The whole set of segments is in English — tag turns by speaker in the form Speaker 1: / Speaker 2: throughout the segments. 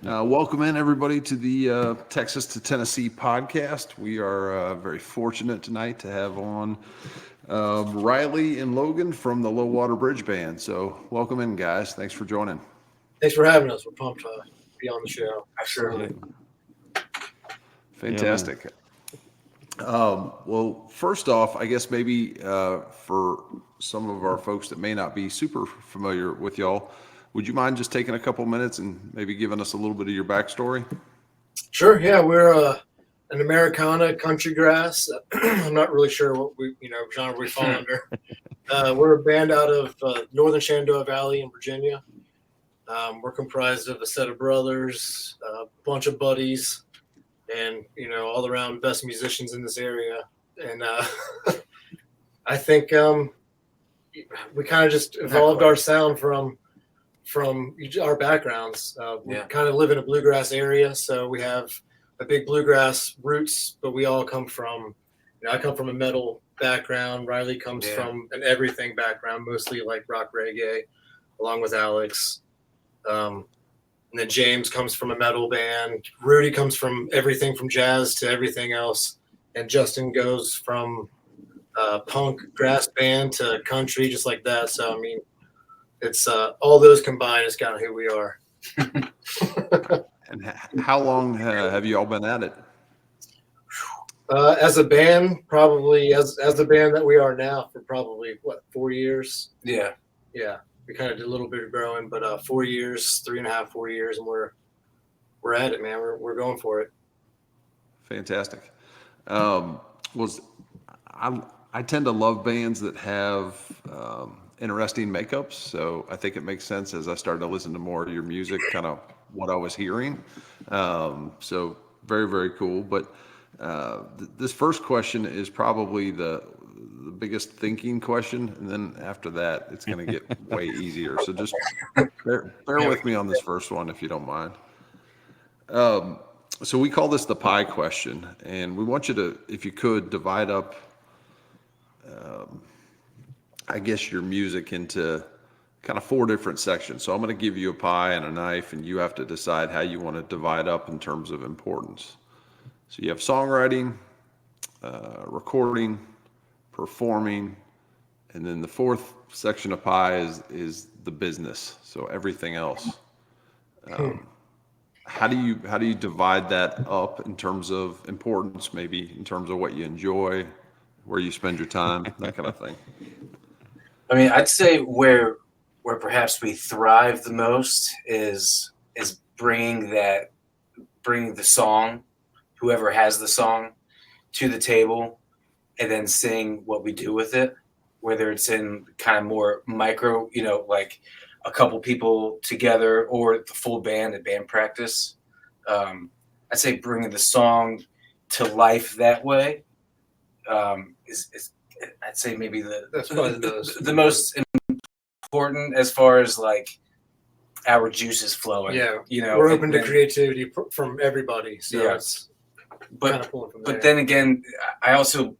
Speaker 1: Welcome in everybody to the Texas to Tennessee podcast. We are very fortunate tonight to have on Riley and Logan from the Low Water Bridge Band. So welcome in, guys. Thanks for joining.
Speaker 2: Thanks for having us. We're pumped to be on the show.
Speaker 3: Absolutely.
Speaker 1: Fantastic. Well, first off, I guess maybe for some of our folks that may not be super familiar with y'all, would you mind just taking a couple minutes and maybe giving us a little bit of your backstory?
Speaker 2: Sure. Yeah, we're an Americana country grass. I'm not really sure what genre we fall under. We're a band out of northern Shenandoah Valley in Virginia. We're comprised of a set of brothers, a bunch of buddies, and all around best musicians in this area. And I think we kind of just evolved our sound from our backgrounds. We kind of live in a bluegrass area, so we have a big bluegrass roots, but we all come from, I come from a metal background. Riley comes from an everything background, mostly like rock reggae, along with Alex. And then James comes from a metal band. Rudy comes from everything from jazz to everything else. And Justin goes from punk grass band to country, just like that. So, I mean, it's all those combined is kind of who we are.
Speaker 1: And how long have you all been at it?
Speaker 2: As a band, probably as the band that we are now for probably 4 years. Yeah. We kind of did a little bit of growing, but 4 years, 3.5, 4 years, and we're at it, man. We're going for it.
Speaker 1: Fantastic. I tend to love bands that have interesting makeups, so I think it makes sense as I started to listen to more of your music, kind of what I was hearing. So very, very cool. But this first question is probably the biggest thinking question, and then after that, it's going to get way easier. So just bear with me on this first one, if you don't mind. So we call this the pie question, and we want you to, if you could, divide up I guess your music into kind of 4 different sections. So I'm going to give you a pie and a knife, and you have to decide how you want to divide up in terms of importance. So you have songwriting, recording, performing, and then the 4th section of pie is the business. So everything else. How do you divide that up in terms of importance? Maybe in terms of what you enjoy, where you spend your time, that kind of thing.
Speaker 3: I mean, I'd say where perhaps we thrive the most is bringing the song, whoever has the song, to the table, and then seeing what we do with it, whether it's in kind of more micro, like a couple people together or the full band at band practice. I'd say bringing the song to life that way is I'd say maybe the most important as far as like our juices flowing.
Speaker 2: Yeah, we're open to creativity from everybody. So it's kind of pulling from there.
Speaker 3: But then again, I also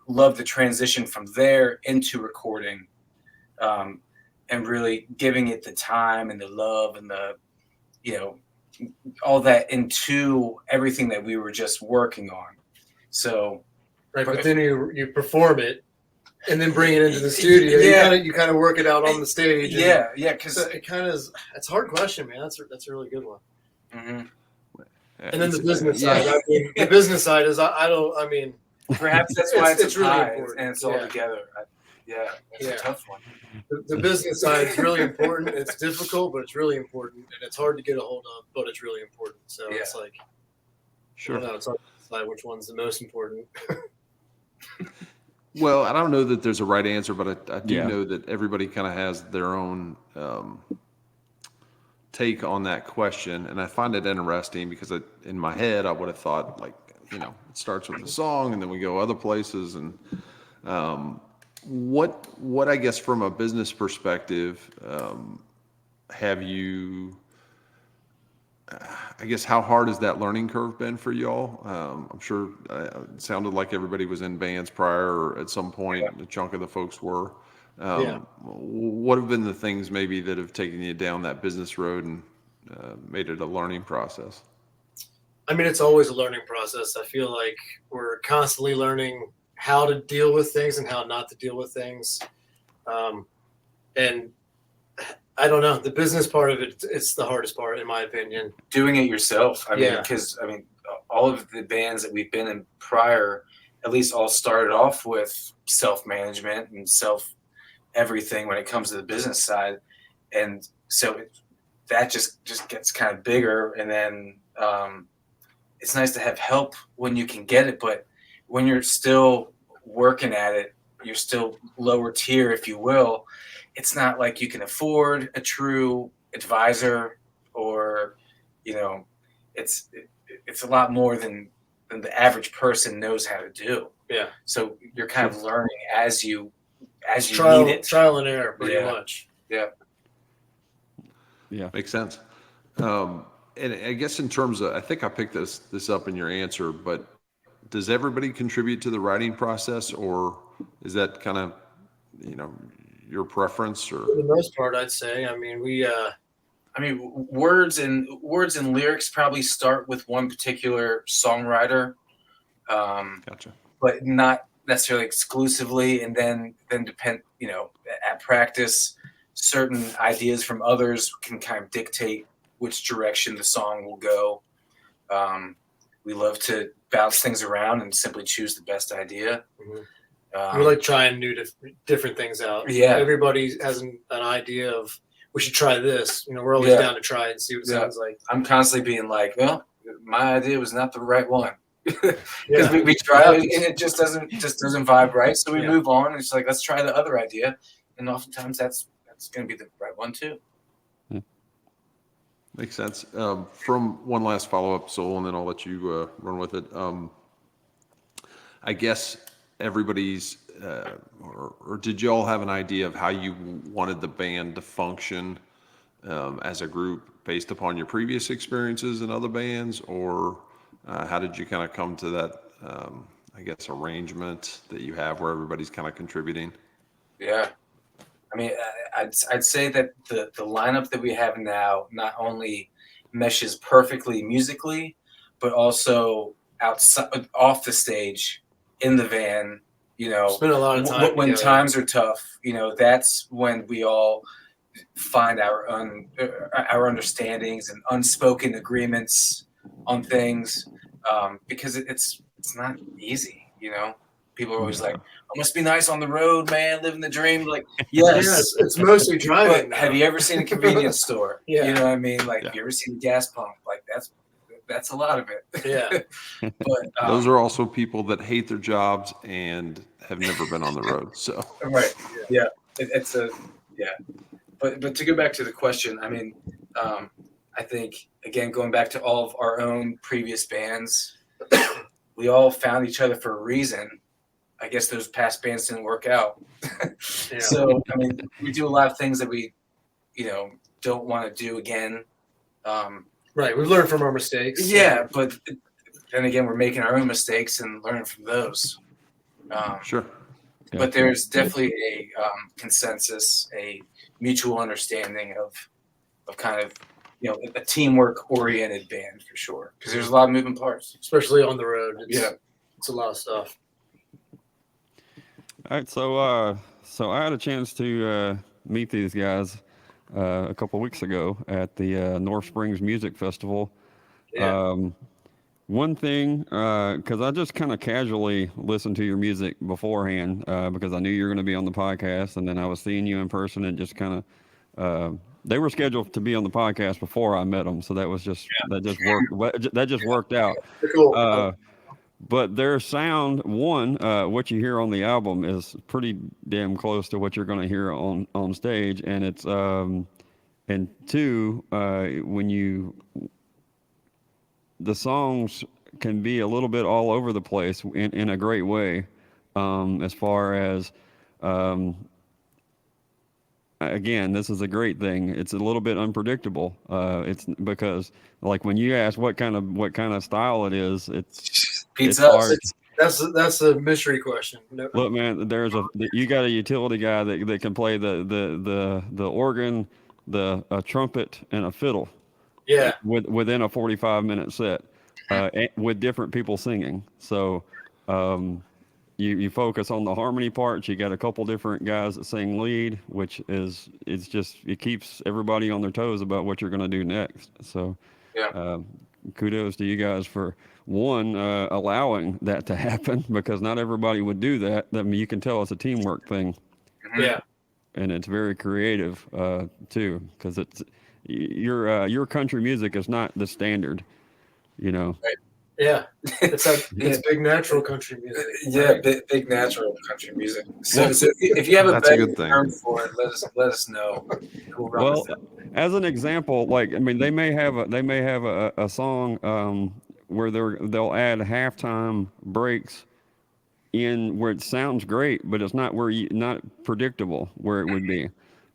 Speaker 3: love the transition from there into recording, and really giving it the time and the love and the all that into everything that we were just working on. So
Speaker 2: right, but then you perform it and then bring it into the studio. You kind of work it out on the stage.
Speaker 3: Because
Speaker 2: it kind of is. It's a hard question, man. That's a really good one.
Speaker 3: Mm-hmm.
Speaker 2: And then the business side. I mean, the business side is I mean,
Speaker 3: perhaps that's why it's
Speaker 2: really
Speaker 3: pie
Speaker 2: important,
Speaker 3: and it's all together. It's a tough one.
Speaker 2: The business side is really important. It's difficult, but it's really important, and it's hard to get a hold of, but it's really important. So it's like,
Speaker 1: sure,
Speaker 2: it's hard to decide which one's the most important.
Speaker 1: Well, I don't know that there's a right answer, but I do know that everybody kind of has their own take on that question, and I find it interesting because in my head I would have thought like it starts with the song and then we go other places, and what I guess from a business perspective have you? I guess how hard has that learning curve been for y'all? I'm sure it sounded like everybody was in bands prior or at some point. A chunk of the folks were. What have been the things maybe that have taken you down that business road, and made it a learning process?
Speaker 2: I mean, it's always a learning process. I feel like we're constantly learning how to deal with things and how not to deal with things. And I don't know, the business part of it, it's the hardest part, in my opinion.
Speaker 3: Doing it yourself. I mean,
Speaker 2: Yeah.
Speaker 3: because all of the bands that we've been in prior, at least all started off with self-management and self everything when it comes to the business side, and so that just gets kind of bigger. And then it's nice to have help when you can get it, but when you're still working at it, you're still lower tier, if you will. It's not like you can afford a true advisor, or it's a lot more than the average person knows how to do.
Speaker 2: Yeah.
Speaker 3: So you're kind of learning as you
Speaker 2: Trial,
Speaker 3: need it.
Speaker 2: trial and error, pretty
Speaker 3: Yeah.
Speaker 2: much.
Speaker 3: Yeah.
Speaker 4: Yeah.
Speaker 1: Makes sense. And I guess in terms of, I think I picked this up in your answer, but does everybody contribute to the writing process, or is that kind of, your preference? Or
Speaker 2: For the most part, I'd say. I mean,
Speaker 3: words and lyrics probably start with one particular songwriter,
Speaker 1: Gotcha.
Speaker 3: but not necessarily exclusively. And then depend, at practice, certain ideas from others can kind of dictate which direction the song will go. We love to bounce things around and simply choose the best idea.
Speaker 2: we like trying different things out.
Speaker 3: Yeah.
Speaker 2: Everybody has an idea of, we should try this. We're always down to try it and see what it sounds like.
Speaker 3: I'm constantly being like, well, my idea was not the right one. Because
Speaker 2: Yeah.
Speaker 3: we try it and it just doesn't vibe right. So we move on and it's like, let's try the other idea. And oftentimes that's going to be the right one too.
Speaker 1: Makes sense. From one last follow-up, Soul, and then I'll let you run with it. I guess everybody's, or did you all have an idea of how you wanted the band to function as a group based upon your previous experiences in other bands, or how did you kind of come to that, I guess, arrangement that you have where everybody's kind of contributing?
Speaker 3: Yeah. I mean, I'd say that the lineup that we have now not only meshes perfectly musically, but also outside, off the stage, in the van.
Speaker 2: Spend a lot of time
Speaker 3: when
Speaker 2: together.
Speaker 3: times are tough. That's when we all find our understandings and unspoken agreements on things, because it's not easy. People are always like, "I must be nice on the road, man, living the dream." Like, yes,
Speaker 2: it's mostly driving.
Speaker 3: but have you ever seen a convenience store?
Speaker 2: Yeah.
Speaker 3: You know what I mean? Like, have you ever seen a gas pump? Like, that's a lot of it.
Speaker 2: Yeah.
Speaker 3: But
Speaker 1: Those are also people that hate their jobs and have never been on the road. So
Speaker 3: right, yeah, it's a But to go back to the question, I mean, I think again going back to all of our own previous bands, we all found each other for a reason. I guess those past bands didn't work out.
Speaker 2: Yeah.
Speaker 3: So, I mean, we do a lot of things that we, don't want to do again.
Speaker 2: Right. We've learned from our mistakes.
Speaker 3: Yeah, but then again, we're making our own mistakes and learning from those.
Speaker 1: sure.
Speaker 3: But there's definitely a consensus, a mutual understanding of kind of, a teamwork oriented band for sure. Because there's a lot of moving parts.
Speaker 2: Especially on the road.
Speaker 3: Yeah.
Speaker 2: It's a lot of stuff.
Speaker 4: All right, so I had a chance to meet these guys a couple weeks ago at the North Springs Music Festival.
Speaker 2: Yeah.
Speaker 4: One thing, because I just kind of casually listened to your music beforehand, because I knew you were going to be on the podcast, and then I was seeing you in person, and just kind of, they were scheduled to be on the podcast before I met them, so that was just that just worked out.
Speaker 2: Cool.
Speaker 4: But their sound, one, what you hear on the album is pretty damn close to what you're going to hear on stage, and it's and two, the songs can be a little bit all over the place in a great way, as far as again, this is a great thing. It's a little bit unpredictable. It's because, like, when you ask what kind of style it is, it's hard.
Speaker 2: That's a mystery question. No.
Speaker 4: Look, man, you got a utility guy that can play the organ, a trumpet, and a fiddle.
Speaker 2: Yeah.
Speaker 4: within a 45-minute set, with different people singing. So you focus on the harmony parts. You got a couple different guys that sing lead, which is it's just it keeps everybody on their toes about what you're going to do next. So
Speaker 3: Yeah.
Speaker 4: kudos to you guys for one allowing that to happen because not everybody would do that. I mean, you can tell it's a teamwork thing,
Speaker 2: Yeah.
Speaker 4: and it's very creative too because it's your country music is not the standard, you know.
Speaker 2: Yeah. It's big natural country music.
Speaker 3: Yeah,
Speaker 2: right?
Speaker 3: big natural country music. So,
Speaker 4: Well,
Speaker 3: so if you have a
Speaker 1: That's a
Speaker 3: better
Speaker 1: good thing.
Speaker 3: term for it, let us know. We'll run
Speaker 4: Well,
Speaker 3: with it.
Speaker 4: as an example, like I mean, they may have a song where they'll add halftime breaks in where it sounds great, but it's not not predictable where it would be.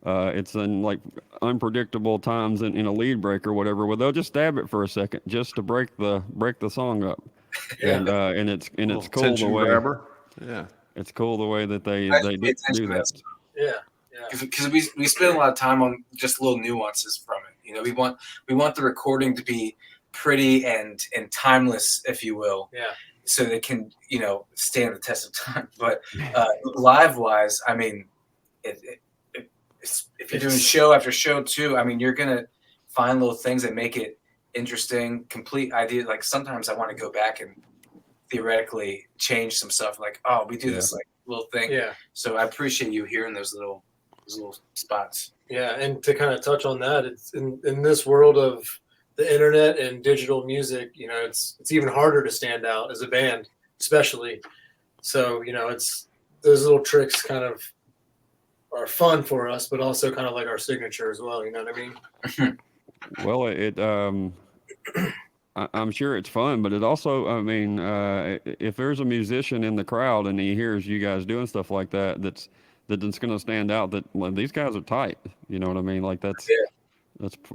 Speaker 4: It's in like unpredictable times in a lead break or whatever, where they'll just stab it for a second just to break the song up.
Speaker 2: Yeah.
Speaker 4: And it's
Speaker 1: Little
Speaker 4: cool the
Speaker 1: tension
Speaker 4: way
Speaker 1: grabber. Yeah.
Speaker 4: it's cool the way that they
Speaker 3: I pay attention
Speaker 4: do
Speaker 3: to
Speaker 4: that.
Speaker 3: stuff.
Speaker 2: Yeah. Yeah.
Speaker 3: Because we spend a lot of time on just little nuances from it. You know, we want the recording to be pretty and timeless, if you will,
Speaker 2: Yeah.
Speaker 3: so they can stand the test of time. But live wise, I mean, if you're doing show after show too, I mean, you're gonna find little things that make it interesting. Complete idea. Like sometimes I want to go back and theoretically change some stuff. Like, oh, we do this like little thing.
Speaker 2: Yeah.
Speaker 3: So I appreciate you hearing those little spots.
Speaker 2: Yeah, and to kind of touch on that, it's in this world of the internet and digital music, it's even harder to stand out as a band, especially. So, it's those little tricks kind of are fun for us, but also kind of like our signature as well. You know what I mean?
Speaker 4: Well, I'm sure it's fun, but it also, I mean, if there's a musician in the crowd and he hears you guys doing stuff like that, that's going to stand out. That well, these guys are tight. You know what I mean? Like that's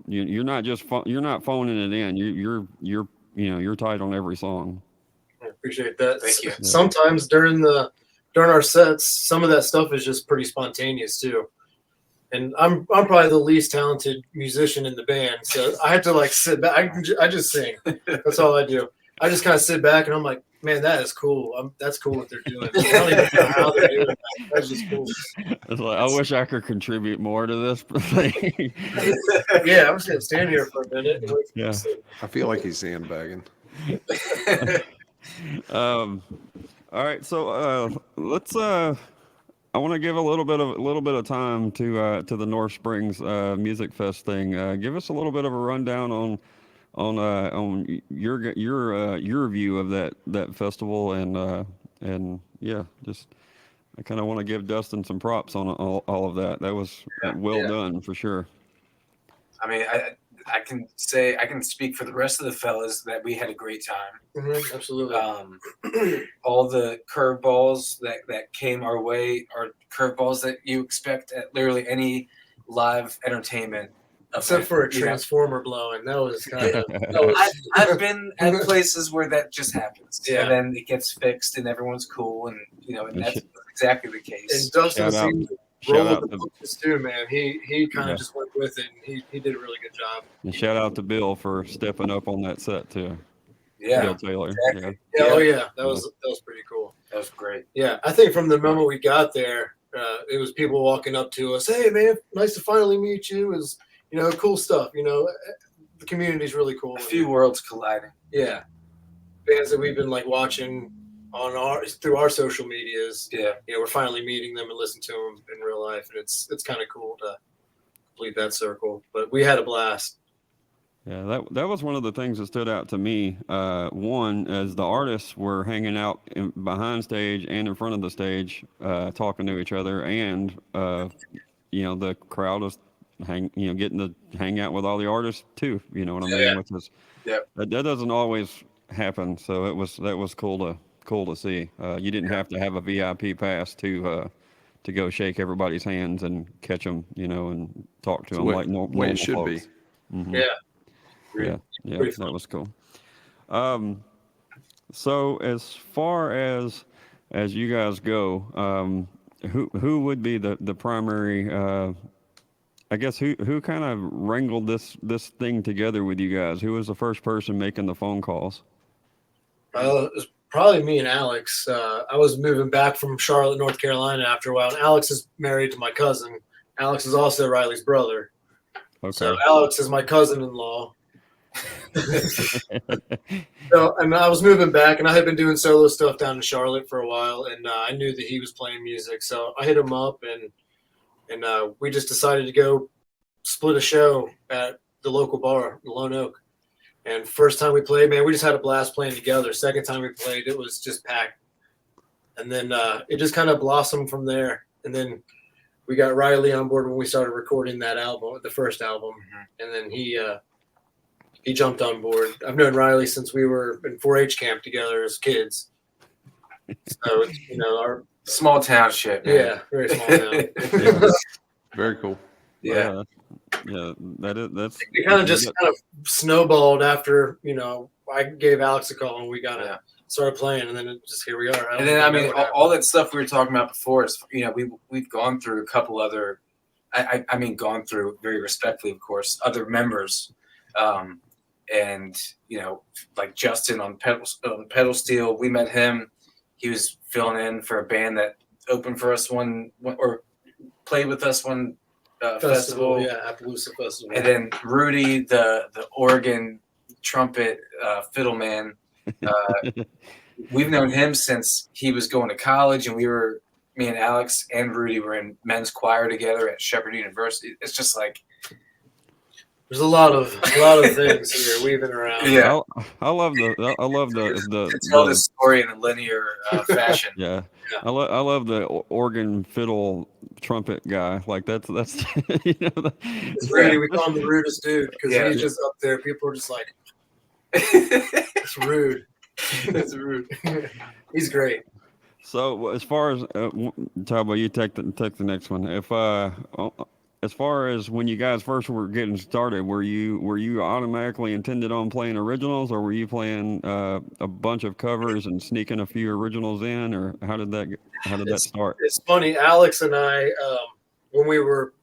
Speaker 4: you're not just you're not phoning it in. You're tight on every song.
Speaker 2: I appreciate that.
Speaker 3: Thank you.
Speaker 2: Sometimes during our sets, some of that stuff is just pretty spontaneous too. And I'm probably the least talented musician in the band, so I have to like sit back. I just sing. That's all I do. I just kind of sit back and I'm like, man, that is cool. That's cool what they're doing. I don't even know how they're doing that. That's just cool.
Speaker 4: It's like, I wish I could contribute more to this thing.
Speaker 2: Yeah, I'm just gonna stand here for a minute. And wait for
Speaker 4: Yeah.
Speaker 1: I feel like he's sandbagging.
Speaker 4: All right, so let's. I want to give a little bit of time to the North Springs Music Fest thing. Give us a little bit of a rundown on your view of that festival and yeah, just I kind of want to give Dustin some props on all of that. That was well done for sure.
Speaker 3: I mean, I can speak for the rest of the fellas that we had a great time.
Speaker 2: Mm-hmm, absolutely.
Speaker 3: All the curveballs that came our way are curveballs that you expect at literally any live entertainment.
Speaker 2: Except for a transformer blowing. That was kind of.
Speaker 3: I've been at places where that just happens,
Speaker 2: Yeah.
Speaker 3: and then it gets fixed, and everyone's cool, and and that's exactly the case.
Speaker 2: And Dustin seemed to roll with the punches too, man. He kind of just went with it, and he did a really good job.
Speaker 4: And shout out to Bill for stepping up on that set too.
Speaker 3: Yeah,
Speaker 4: Bill Taylor.
Speaker 3: exactly.
Speaker 2: Yeah. Oh yeah, that was pretty cool.
Speaker 3: That was great.
Speaker 2: Yeah, I think from the moment we got there, it was people walking up to us. Hey, man, nice to finally meet you. Is cool stuff. The community's really cool.
Speaker 3: A few worlds colliding.
Speaker 2: Yeah, bands that we've been like watching through our social medias.
Speaker 3: Yeah,
Speaker 2: we're finally meeting them and listening to them in real life, and it's kind of cool to complete that circle. But we had a blast.
Speaker 4: Yeah, that was one of the things that stood out to me. One, as the artists were hanging out behind stage and in front of the stage, talking to each other, and the crowd was getting to hang out with all the artists too. You know what I mean?
Speaker 3: Yeah.
Speaker 4: Which was that doesn't always happen. So that was cool to see. You didn't have to have a VIP pass to go shake everybody's hands and catch them, and talk to them like normal
Speaker 1: it should
Speaker 4: folks.
Speaker 1: be.
Speaker 4: Mm-hmm.
Speaker 2: Yeah.
Speaker 4: Yeah, that was cool. So as far as you guys go, who would be the primary I guess who kind of wrangled this thing together with you guys? Who was the first person making the phone calls?
Speaker 2: It was probably me and Alex. I was moving back from Charlotte, North Carolina after a while, and Alex is married to my cousin. Alex is also Riley's brother.
Speaker 4: Okay.
Speaker 2: So Alex is my cousin-in-law. So, and I was moving back, and I had been doing solo stuff down in Charlotte for a while, and I knew that he was playing music, so I hit him up, and we just decided to go split a show at the local bar, the Lone Oak. And first time we played, man, we just had a blast playing together. Second time we played, it was just packed. And then it just kind of blossomed from there. And then we got Riley on board when we started recording that album, the first album. And then he jumped on board. I've known Riley since we were in 4-H camp together as kids. So it's, our
Speaker 3: Small town shit, man.
Speaker 2: very small town.
Speaker 1: Very cool.
Speaker 3: Yeah.
Speaker 4: Yeah, that's
Speaker 2: It kind of snowballed after I gave Alex a call and we started playing, and then here we are.
Speaker 3: And then all that stuff we were talking about before is we've gone through a couple other, I mean gone through very respectfully, of course, other members, and like Justin on pedal steel. We met him. He was filling in for a band that opened for us or played with us one festival.
Speaker 2: Yeah, Appaloosa Festival.
Speaker 3: And then Rudy, the organ trumpet fiddle man. We've known him since he was going to college, and me and Alex and Rudy were in men's choir together at Shepherd University. It's just like
Speaker 2: there's a lot of things here weaving around.
Speaker 3: Yeah,
Speaker 4: I love the
Speaker 3: to tell the story in a linear fashion.
Speaker 4: Yeah. I love the organ fiddle trumpet guy. Like that's
Speaker 2: It's Rudy. We call him the rudest dude because he's just up there. People are just like, it's rude. It's rude. He's great.
Speaker 4: So as far as Tabo, you take the next one. If as far as when you guys first were getting started, were you automatically intended on playing originals, or were you playing a bunch of covers and sneaking a few originals in, or how did that start?
Speaker 2: It's funny. Alex and I, when we were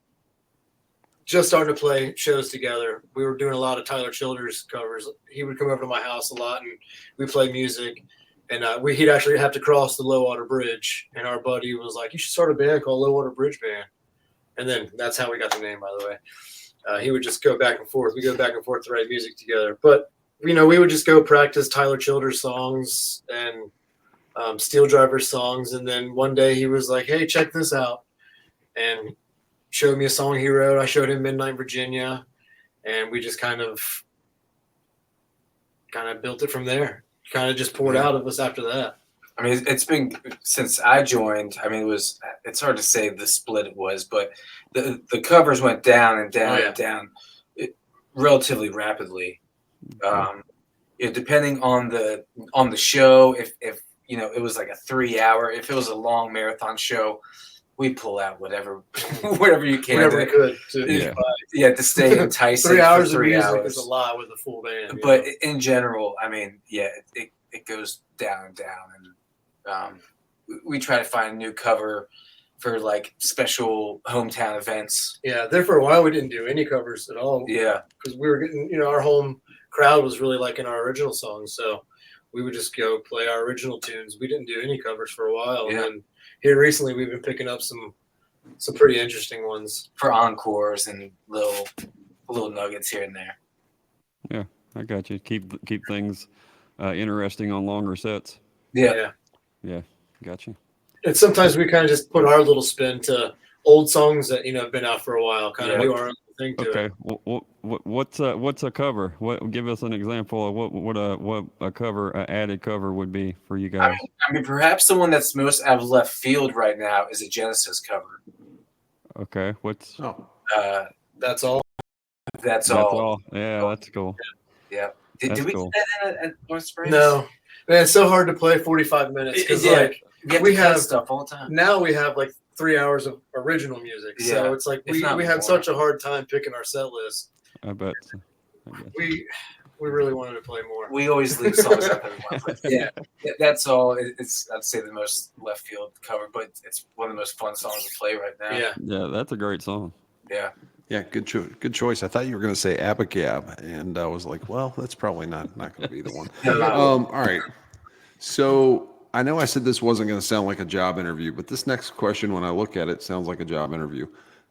Speaker 2: just starting to play shows together, we were doing a lot of Tyler Childers covers. He would come over to my house a lot, and we play music. And he'd actually have to cross the Low Water Bridge, and our buddy was like, "You should start a band called Low Water Bridge Band." And then that's how we got the name, by the way. He would just go back and forth. We go back and forth to write music together. But, we would just go practice Tyler Childers songs and Steel Driver songs. And then one day he was like, "Hey, check this out." And showed me a song he wrote. I showed him Midnight Virginia. And we just kind of built it from there. Kind of just poured out of us after that.
Speaker 3: I mean, it's been since I joined. I mean, it's hard to say the split it was, but the covers went down and down and down relatively rapidly. Depending on the show, if it was like a 3-hour, if it was a long marathon show, we pull out whatever you can.
Speaker 2: Whatever we could.
Speaker 3: To stay enticing.
Speaker 2: 3 hours
Speaker 3: for 3
Speaker 2: of music
Speaker 3: hours
Speaker 2: is a lot with a full band.
Speaker 3: But in general, I mean, it goes down and down, and we try to find a new cover for like special hometown events.
Speaker 2: Yeah, there for a while we didn't do any covers at all.
Speaker 3: Yeah,
Speaker 2: because we were getting, our home crowd was really liking our original songs, so we would just go play our original tunes. We didn't do any covers for a while, and then here recently we've been picking up some pretty interesting ones
Speaker 3: for encores and little nuggets here and there.
Speaker 4: Yeah, I got you. Keep things interesting on longer sets.
Speaker 3: Yeah,
Speaker 4: gotcha.
Speaker 2: And sometimes we kind of just put our little spin to old songs that have been out for a while, kind of do our own thing to it.
Speaker 4: Okay, what's a cover? Give us an example of what a cover, an added cover would be for you guys.
Speaker 3: I mean, perhaps the one that's most out of left field right now is a Genesis cover.
Speaker 4: Okay,
Speaker 2: That's all.
Speaker 3: That's all.
Speaker 4: Yeah, that's cool.
Speaker 3: Yeah. Did we do that at North Springs?
Speaker 2: No, man, it's so hard to play 45 minutes because
Speaker 3: we have stuff all the time.
Speaker 2: Now we have like 3 hours of original music, so it's like we had such a hard time picking our set list.
Speaker 4: I bet.
Speaker 2: We really wanted to play more.
Speaker 3: We always leave songs up every month. Yeah, that's all. It's I'd say the most left field cover, but it's one of the most fun songs to play right now.
Speaker 2: Yeah,
Speaker 4: that's a great song.
Speaker 3: Yeah.
Speaker 1: Yeah, good choice. I thought you were going to say Abacab, and I was like, well, that's probably not going to be the one. All right. So I know I said this wasn't going to sound like a job interview, but this next question, when I look at it, sounds like a job interview.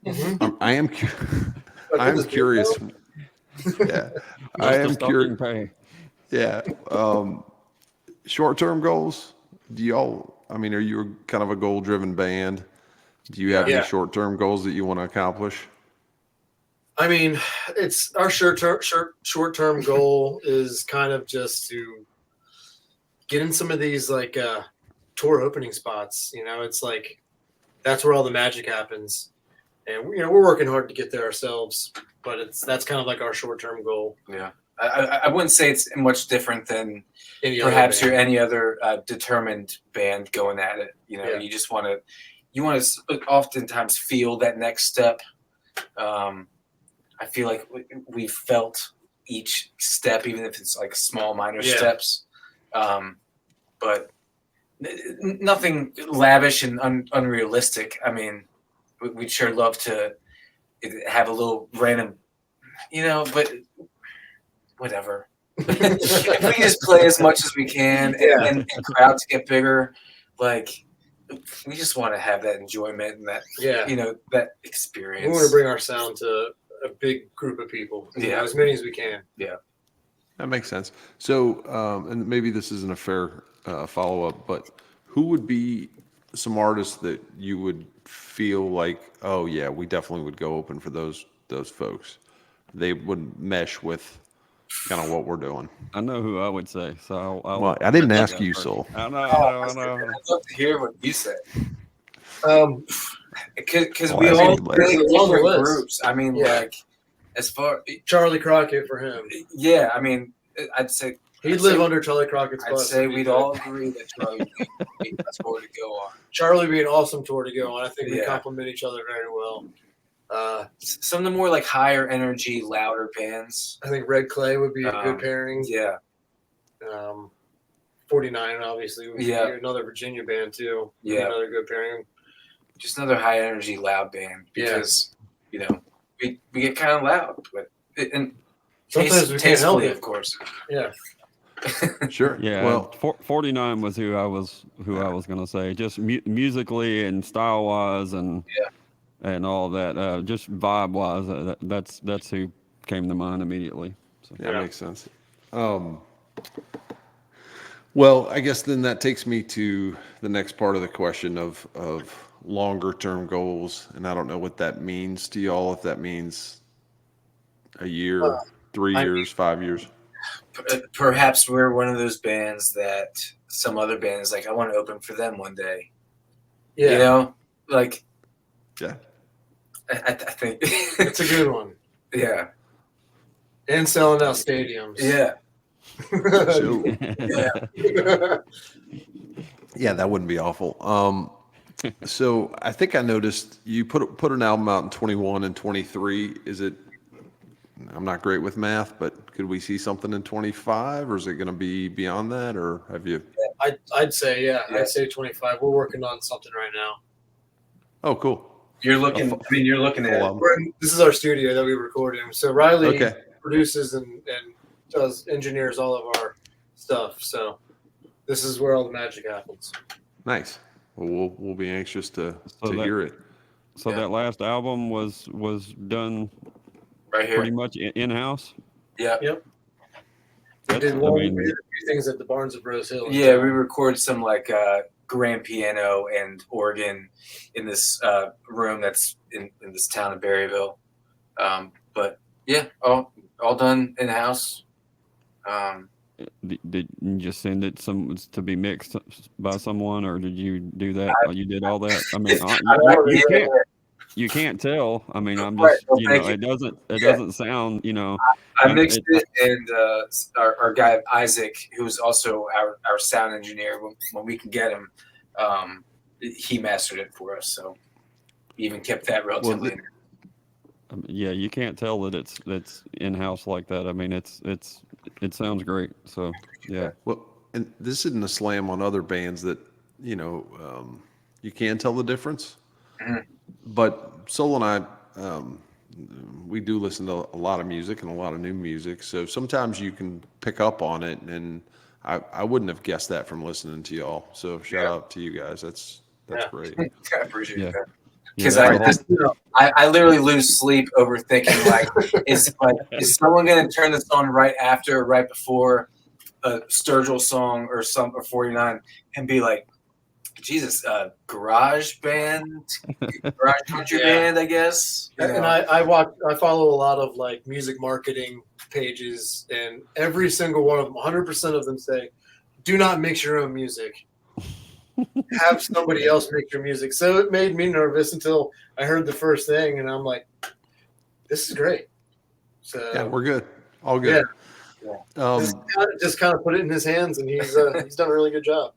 Speaker 1: I am I am curious. Yeah, I
Speaker 4: Just a
Speaker 1: am
Speaker 4: starting
Speaker 1: curious.
Speaker 4: pay.
Speaker 1: Yeah. Short-term goals. Do y'all? I mean, are you kind of a goal-driven band? Do you have any
Speaker 2: Yeah.
Speaker 1: short-term goals that you want to accomplish?
Speaker 2: I mean, it's our short-term goal is kind of just to get in some of these like tour opening spots. You know, it's like that's where all the magic happens, and you know we're working hard to get there ourselves. But that's kind of like our short-term goal.
Speaker 3: Yeah, I wouldn't say it's much different than
Speaker 2: Any other
Speaker 3: perhaps
Speaker 2: band.
Speaker 3: you're any other determined band going at it. You know,
Speaker 2: Yeah.
Speaker 3: you just want to oftentimes feel that next step. I feel like we've felt each step, even if it's like small, minor
Speaker 2: Yeah.
Speaker 3: steps. But nothing lavish and unrealistic. I mean, we'd sure love to have a little random, you know, but whatever. If we just play as much as we can
Speaker 2: Yeah.
Speaker 3: and crowds get bigger, like we just want to have that enjoyment and that,
Speaker 2: Yeah.
Speaker 3: you know, that
Speaker 2: We
Speaker 3: experience.
Speaker 2: want to bring our sound to a big group of people. You know,
Speaker 3: Yeah.
Speaker 2: as many as we can.
Speaker 1: That makes sense. So, and maybe this isn't a fair follow-up, but who would be some artists that you would feel like, oh yeah, we definitely would go open for those folks. They would mesh with kind of what we're doing.
Speaker 4: I know who I would say. So I'll
Speaker 1: Well, I didn't
Speaker 4: let
Speaker 1: ask
Speaker 4: go
Speaker 1: you,
Speaker 4: first.
Speaker 1: Soul.
Speaker 4: I know.
Speaker 3: I'd love to hear what you say. Because
Speaker 1: Oh,
Speaker 3: we
Speaker 1: I
Speaker 3: all
Speaker 1: see.
Speaker 3: play
Speaker 2: It's a long
Speaker 3: different
Speaker 2: list.
Speaker 3: groups. I mean,
Speaker 2: Yeah.
Speaker 3: like, as far,
Speaker 2: Charlie Crockett for him.
Speaker 3: yeah, I mean, I'd say
Speaker 2: He'd live under Charlie Crockett's
Speaker 3: I'd
Speaker 2: bus.
Speaker 3: say
Speaker 2: if he
Speaker 3: we'd
Speaker 2: could.
Speaker 3: all agree that Charlie would be the best tour to go on.
Speaker 2: Charlie would be an awesome tour to go on. I think we
Speaker 3: Yeah.
Speaker 2: complement each other very well.
Speaker 3: Some of the more like higher energy, louder bands.
Speaker 2: I think Red Clay would be a good
Speaker 3: Um,
Speaker 2: pairing.
Speaker 3: Yeah,
Speaker 2: 49 obviously would
Speaker 3: Yeah.
Speaker 2: be another Virginia band too. Would be
Speaker 3: Yeah.
Speaker 2: another good pairing.
Speaker 3: just another high energy, loud band because you know we get kind of loud, but and
Speaker 2: Sometimes we can't help
Speaker 3: tastefully,
Speaker 2: it.
Speaker 3: of course.
Speaker 2: Yeah.
Speaker 1: Sure.
Speaker 4: Yeah.
Speaker 1: Well,
Speaker 4: 49 was who I was going to say. Just musically and style wise and all of that. Just vibe wise. That's who came to mind immediately. So.
Speaker 1: yeah, that makes sense. Well, I guess then that takes me to the next part of the question of longer term goals, and I don't know what that means to y'all. If that means a year, 3 years, 5 years.
Speaker 3: Perhaps we're one of those bands that some other bands like I want to open for them one day.
Speaker 2: Yeah.
Speaker 3: You know, like
Speaker 1: Yeah.
Speaker 3: I think
Speaker 2: It's a good one.
Speaker 3: yeah,
Speaker 2: And selling out stadiums.
Speaker 3: yeah,
Speaker 1: So,
Speaker 3: yeah.
Speaker 1: yeah, that wouldn't be awful. So I think I noticed you put an album out in 21 and 23. Is it? I'm not great with math, but could we see something in 25, or is it going to be beyond that, or have you?
Speaker 2: I'd say,
Speaker 3: Yeah.
Speaker 2: I'd say 25. We're working on something right now.
Speaker 1: Oh, cool.
Speaker 3: You're looking. I mean, you're looking
Speaker 1: Full
Speaker 3: at.
Speaker 1: album.
Speaker 2: This is our studio that we record in. So Riley
Speaker 1: Okay.
Speaker 2: produces and does engineers all of our stuff. So this is where all the magic happens.
Speaker 1: Nice. Well, we'll be anxious to
Speaker 4: So that-
Speaker 1: hear it.
Speaker 4: So
Speaker 3: Yeah.
Speaker 4: that last album was done
Speaker 3: Right here.
Speaker 4: pretty much in house.
Speaker 3: Yeah.
Speaker 2: Yep. We
Speaker 4: That's-
Speaker 2: did
Speaker 4: I
Speaker 2: one.
Speaker 4: mean-
Speaker 2: We did a few things at the Barns of Rose Hill.
Speaker 3: Yeah, we record some like grand piano and organ in this room that's in this town of Berryville. But yeah, all done in house.
Speaker 4: Did you just send it to be mixed by someone, or did you do that? You did all that. I mean, you can't tell. I mean, I'm
Speaker 3: Right,
Speaker 4: just
Speaker 3: well,
Speaker 4: you know,
Speaker 3: thank
Speaker 4: it doesn't sound, you know.
Speaker 3: I mixed it, and our guy Isaac, who's also our sound engineer, when we can get him, he mastered it for us. So we even kept that relatively.
Speaker 4: Yeah, you can't tell that it's in house like that. I mean, it sounds great. So yeah.
Speaker 1: Well, and this isn't a slam on other bands that, you know, you can tell the difference.
Speaker 3: Mhm.
Speaker 1: But Soul and I, we do listen to a lot of music and a lot of new music. So sometimes you can pick up on it, and I wouldn't have guessed that from listening to y'all. So shout out to you guys. That's
Speaker 2: Yeah.
Speaker 1: great.
Speaker 3: I appreciate
Speaker 4: Yeah.
Speaker 3: that.
Speaker 4: Yeah,
Speaker 3: Because
Speaker 4: that's the whole-
Speaker 3: I literally lose sleep over thinking is someone going to turn this on right after or right before a Sturgill song or 49 and be like, Jesus, garage country
Speaker 2: Yeah.
Speaker 3: band, I guess. You
Speaker 2: And
Speaker 3: know?
Speaker 2: I follow a lot of like music marketing pages, and every single one of them, 100% of them say, "Do not mix your own music. Have somebody else make your music." So it made me nervous until I heard the first thing, and I'm like, "This is great." So
Speaker 1: Yeah, we're good. All good.
Speaker 2: just kind of put it in his hands, and he's done a really good job.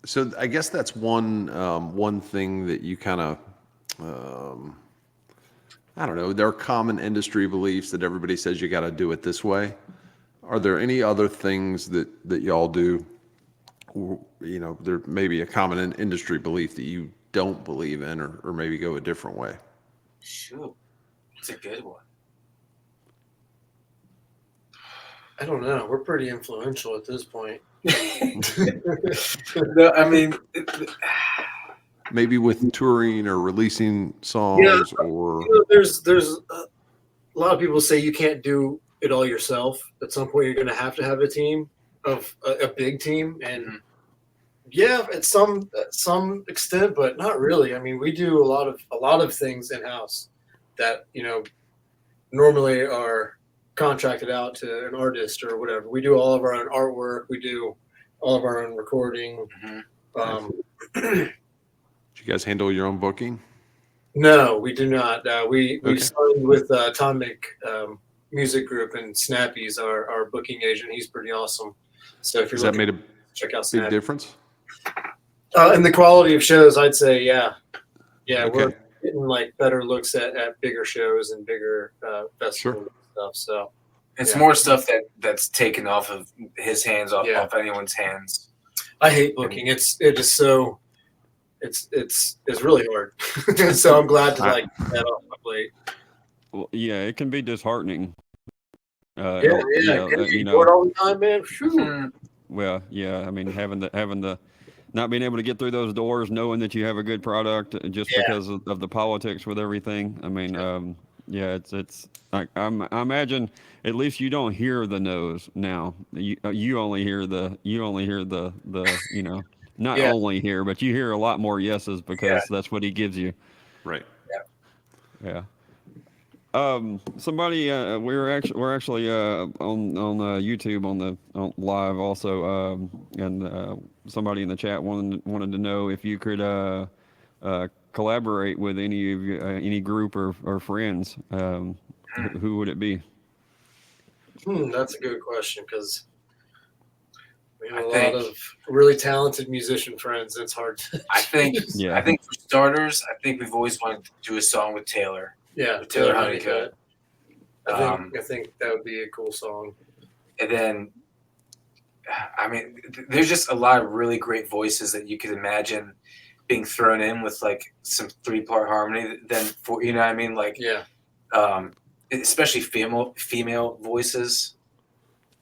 Speaker 1: So I guess that's one thing that you kind of, I don't know. There are common industry beliefs that everybody says you got to do it this way. Are there any other things that y'all do? You know, there may be a common industry belief that you don't believe in, or maybe go a different way.
Speaker 3: Shoot, it's a good one.
Speaker 2: I don't know. We're pretty influential at this point.
Speaker 3: No, I mean,
Speaker 1: Maybe with touring or releasing songs, or
Speaker 2: there's a lot of people say you can't do it all yourself. At some point, you're going to have a team of a big team, and yeah, at some extent, but not really. I mean, we do a lot of things in house that normally are contracted out to an artist or whatever. We do all of our own artwork. We do all of our own recording.
Speaker 1: do you guys handle your own booking?
Speaker 2: No, we do not. We
Speaker 1: Okay.
Speaker 2: signed with Atomic Music Group, and Snappy's our booking agent. He's pretty awesome. So if you're
Speaker 1: Has that made a
Speaker 2: check out
Speaker 1: big
Speaker 2: Snappy.
Speaker 1: difference?
Speaker 2: And the quality of shows, I'd say, yeah,
Speaker 1: Okay.
Speaker 2: we're getting like better looks at bigger shows and bigger festivals and stuff. So
Speaker 3: it's
Speaker 2: Yeah.
Speaker 3: more stuff that's taken off of his hands, off anyone's hands.
Speaker 2: I hate booking. It is so. It's really hard. So I'm glad to like get that off my plate.
Speaker 4: Well, yeah, it can be disheartening.
Speaker 2: Yeah.
Speaker 4: You
Speaker 2: Bored
Speaker 4: know,
Speaker 2: all the time, man. Phew.
Speaker 4: well, yeah. I mean, having the not being able to get through those doors, knowing that you have a good product, just
Speaker 2: Yeah.
Speaker 4: because of the politics with everything. I mean, yeah, it's. I imagine at least you don't hear the no's now. You only hear the not
Speaker 2: Yeah.
Speaker 4: only hear, but you hear a lot more yeses because that's what he gives you.
Speaker 1: Right.
Speaker 4: Yeah. Somebody, we're actually on YouTube on live also, and somebody in the chat wanted to know if you could collaborate with any of any group or friends. Who would it be?
Speaker 2: That's a good question because we have
Speaker 3: I
Speaker 2: a
Speaker 3: think-
Speaker 2: lot of really talented musician friends. It's hard to.
Speaker 3: I think
Speaker 4: Yeah.
Speaker 3: I think for starters, I think we've always wanted to do a song with Taylor.
Speaker 2: Yeah,
Speaker 3: With Taylor Honeycutt.
Speaker 2: I think that would be a cool song.
Speaker 3: And then, I mean, there's just a lot of really great voices that you could imagine being thrown in with like some 3-part harmony. Then for what I mean, like
Speaker 2: Yeah,
Speaker 3: especially female voices.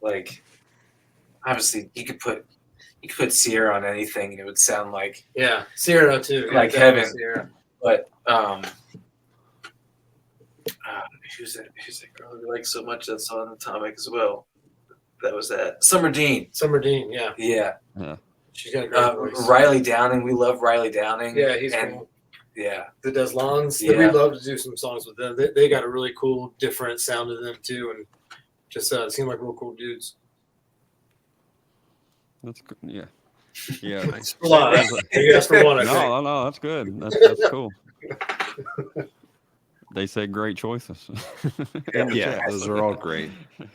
Speaker 3: Like obviously, you could put Sierra on anything, and it would sound like
Speaker 2: yeah, Sierra too. Yeah,
Speaker 3: Like
Speaker 2: definitely
Speaker 3: heaven.
Speaker 2: Sierra.
Speaker 3: But who's that girl who likes so much that's on Atomic as well? That was that Summer Dean.
Speaker 2: Summer Dean. Yeah,
Speaker 3: Yeah.
Speaker 2: she's got a great voice.
Speaker 3: Riley Downing. We love Riley Downing.
Speaker 2: Yeah, he's
Speaker 3: and
Speaker 2: cool.
Speaker 3: yeah,
Speaker 2: The Deslons.
Speaker 3: Yeah.
Speaker 2: We'd love to do some songs with them. They got a really cool, different sound to them too, and just seem like real cool dudes.
Speaker 4: That's good. Yeah. Yeah.
Speaker 1: Nice.
Speaker 2: A lot. You asked for one, I think.
Speaker 4: No, that's good. That's cool. They said great choices. In the
Speaker 1: Yeah,
Speaker 4: chat.
Speaker 1: those are all great.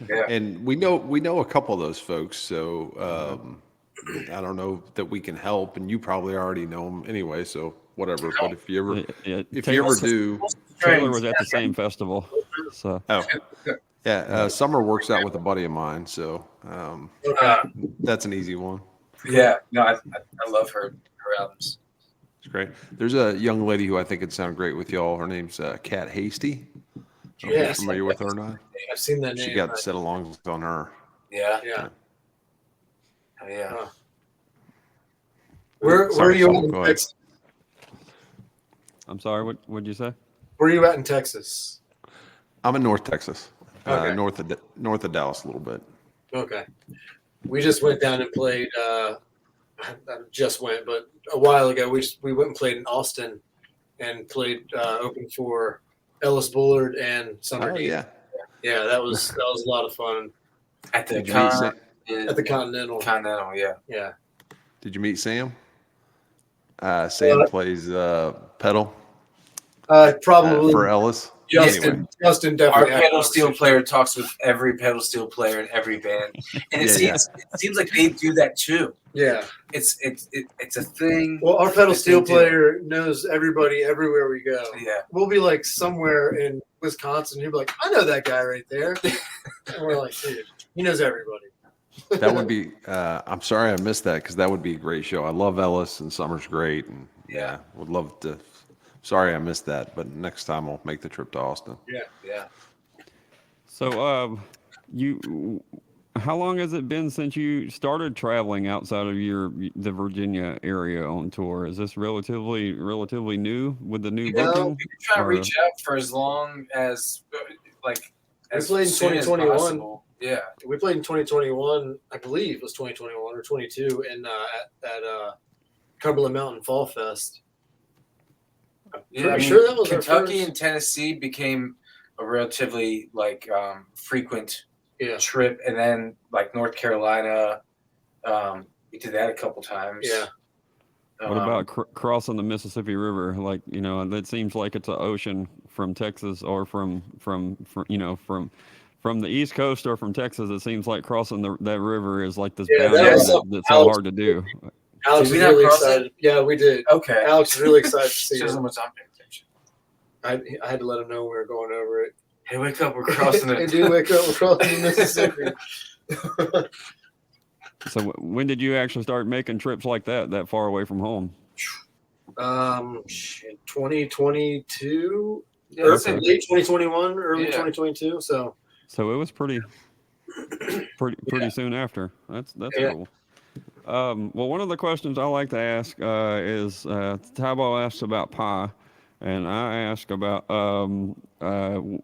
Speaker 3: Yeah.
Speaker 1: And we know a couple of those folks, so I don't know that we can help, and you probably already know them anyway, so whatever. But if you ever
Speaker 4: Yeah,
Speaker 1: if you ever do,
Speaker 4: Taylor was at the same festival, so
Speaker 1: Summer works out with a buddy of mine, so that's an easy one.
Speaker 3: yeah. No, I love her albums.
Speaker 1: It's great. There's a young lady who I think would sound great with y'all. Her name's Kat Hasty. I don't know if
Speaker 2: Yeah.
Speaker 1: you're familiar with her or not.
Speaker 2: I've seen that
Speaker 1: She
Speaker 2: name.
Speaker 1: got sit-alongs on her.
Speaker 3: Yeah.
Speaker 2: Yeah.
Speaker 3: Oh, yeah.
Speaker 2: Huh. Where are
Speaker 1: Sorry,
Speaker 2: you
Speaker 1: Saul,
Speaker 2: at in
Speaker 1: go ahead.
Speaker 2: Texas?
Speaker 4: I'm sorry. What'd you say?
Speaker 2: Where are you at in Texas?
Speaker 1: I'm in North Texas,
Speaker 2: Okay.
Speaker 1: north of Dallas a little bit.
Speaker 2: Okay. We just went down and played. I just went, but a while ago we went and played in Austin and played open for Ellis Bullard and Summer
Speaker 1: Oh
Speaker 2: Dean.
Speaker 1: yeah.
Speaker 2: Yeah, that was a lot of fun
Speaker 3: At the
Speaker 1: Did you meet Sam?
Speaker 2: at the Continental.
Speaker 3: Continental, yeah.
Speaker 2: Yeah.
Speaker 1: Did you meet Sam? Sam plays pedal
Speaker 2: Probably
Speaker 1: for Ellis.
Speaker 2: Justin.
Speaker 1: Anyway.
Speaker 2: Justin
Speaker 3: Our
Speaker 2: definitely had
Speaker 3: pedal steel
Speaker 2: conversation.
Speaker 3: player talks with every pedal steel player in every band, and it
Speaker 1: Yeah,
Speaker 3: seems like they do that too.
Speaker 2: Yeah.
Speaker 3: It's a thing.
Speaker 2: Well, our pedal
Speaker 3: that
Speaker 2: steel
Speaker 3: they do.
Speaker 2: player knows everybody everywhere we go.
Speaker 3: Yeah.
Speaker 2: We'll be like somewhere in Wisconsin. He'll be like, I know that guy right there. And we're like, dude, he knows everybody.
Speaker 1: That would be. I'm sorry I missed that because that would be a great show. I love Ellis and Summer's great, and
Speaker 3: Yeah.
Speaker 1: would love to. Sorry I missed that, but next time I'll make the trip to Austin.
Speaker 3: Yeah.
Speaker 4: So, how long has it been since you started traveling outside of the Virginia area on tour? Is this relatively new with the new booking?
Speaker 3: We can try to
Speaker 4: Or-
Speaker 3: reach out for as long as as
Speaker 2: played in
Speaker 3: soon as
Speaker 2: 2021.
Speaker 3: possible. Yeah.
Speaker 2: We played in 2021, I believe it was 2021 or 22, and at Cumberland Mountain Fall Fest.
Speaker 3: Yeah, I mean,
Speaker 2: sure that was our
Speaker 3: Kentucky
Speaker 2: first-
Speaker 3: and Tennessee became a relatively frequent
Speaker 2: Yeah.
Speaker 3: trip, and then North Carolina, we did that a couple times.
Speaker 2: Yeah.
Speaker 4: What about crossing the Mississippi River? That seems like it's an ocean from Texas or from the East Coast or from Texas. It seems like crossing that river is like this
Speaker 2: Yeah,
Speaker 4: boundary
Speaker 2: that's
Speaker 4: that's so
Speaker 2: Alex-
Speaker 4: hard to do.
Speaker 2: Alex
Speaker 3: Did
Speaker 2: was
Speaker 3: we not
Speaker 2: really
Speaker 3: cross it?
Speaker 2: excited. Yeah, we did.
Speaker 3: Okay.
Speaker 2: Alex was really excited to see
Speaker 3: Shows
Speaker 2: it.
Speaker 3: how much I'm paying attention.
Speaker 2: I had to let him know we were going over it.
Speaker 3: Hey, wake up! We're crossing
Speaker 2: Hey,
Speaker 3: it.
Speaker 2: dude, wake up! We're crossing the Mississippi.
Speaker 4: So when did you actually start making trips like that far away from home?
Speaker 2: 2022,
Speaker 3: Yeah,
Speaker 2: or
Speaker 3: that's it.
Speaker 2: late 2021, early
Speaker 3: Yeah.
Speaker 2: 2022. So
Speaker 4: So it was pretty soon after. That's
Speaker 2: Yeah.
Speaker 4: cool. Well, one of the questions I like to ask is Tabo asks about pie, and I ask about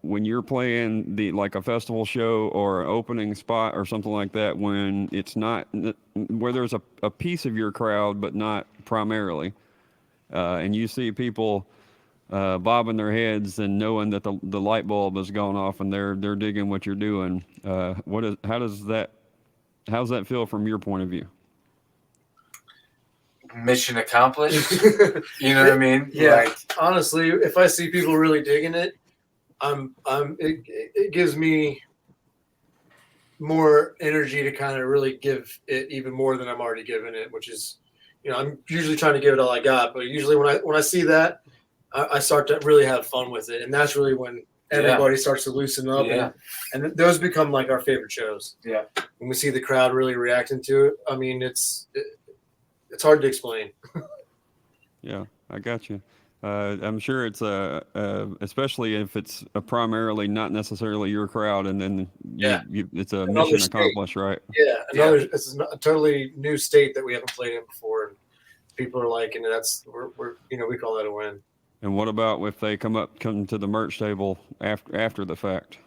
Speaker 4: when you're playing like a festival show or an opening spot or something like that, when it's not where there's a piece of your crowd but not primarily, and you see people bobbing their heads and knowing that the light bulb has gone off and they're digging what you're doing. How's that feel from your point of view?
Speaker 3: Mission accomplished. You know what I mean?
Speaker 2: Yeah. honestly, if I see people really digging it, it gives me more energy to kind of really give it even more than I'm already giving it, which is, I'm usually trying to give it all I got, but usually when I see that, I start to really have fun with it, and that's really when everybody starts to loosen up, and those become like our favorite shows.
Speaker 3: Yeah.
Speaker 2: When we see the crowd really reacting to it, I mean, it's hard to explain.
Speaker 4: Yeah, I got you. I'm sure it's especially if it's primarily not necessarily your crowd, and then it's a
Speaker 2: Another
Speaker 4: mission
Speaker 2: state.
Speaker 4: accomplished, right?
Speaker 2: Yeah, it's a totally new state that we haven't played in before, and people are liking it. That's we're we call that a win.
Speaker 4: And what about if they come to the merch table after the fact?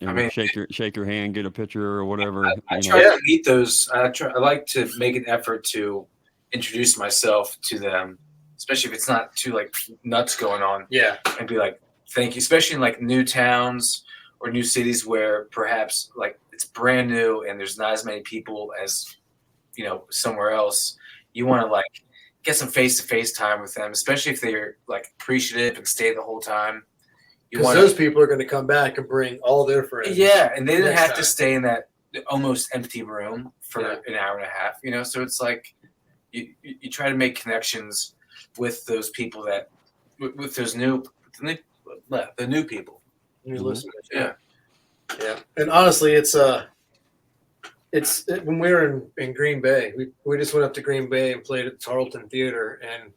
Speaker 3: I mean,
Speaker 4: shake your hand, get a picture or whatever.
Speaker 3: I try to meet those. I like to make an effort to introduce myself to them, especially if it's not too nuts going on.
Speaker 2: Yeah,
Speaker 3: and be like, thank you, especially in new towns or new cities where perhaps it's brand new and there's not as many people as somewhere else. You want to get some face-to-face time with them, especially if they're appreciative and stay the whole time.
Speaker 2: Because those people are going to come back and bring all their friends.
Speaker 3: Yeah, and they didn't
Speaker 2: next
Speaker 3: have to
Speaker 2: time.
Speaker 3: stay in that almost empty room for an hour and a half. So it's you try to make connections with those people with those new people.
Speaker 2: New listeners.
Speaker 3: Yeah.
Speaker 2: Yeah, and honestly, it's when we were in Green Bay, we just went up to Green Bay and played at the Tarleton Theater, and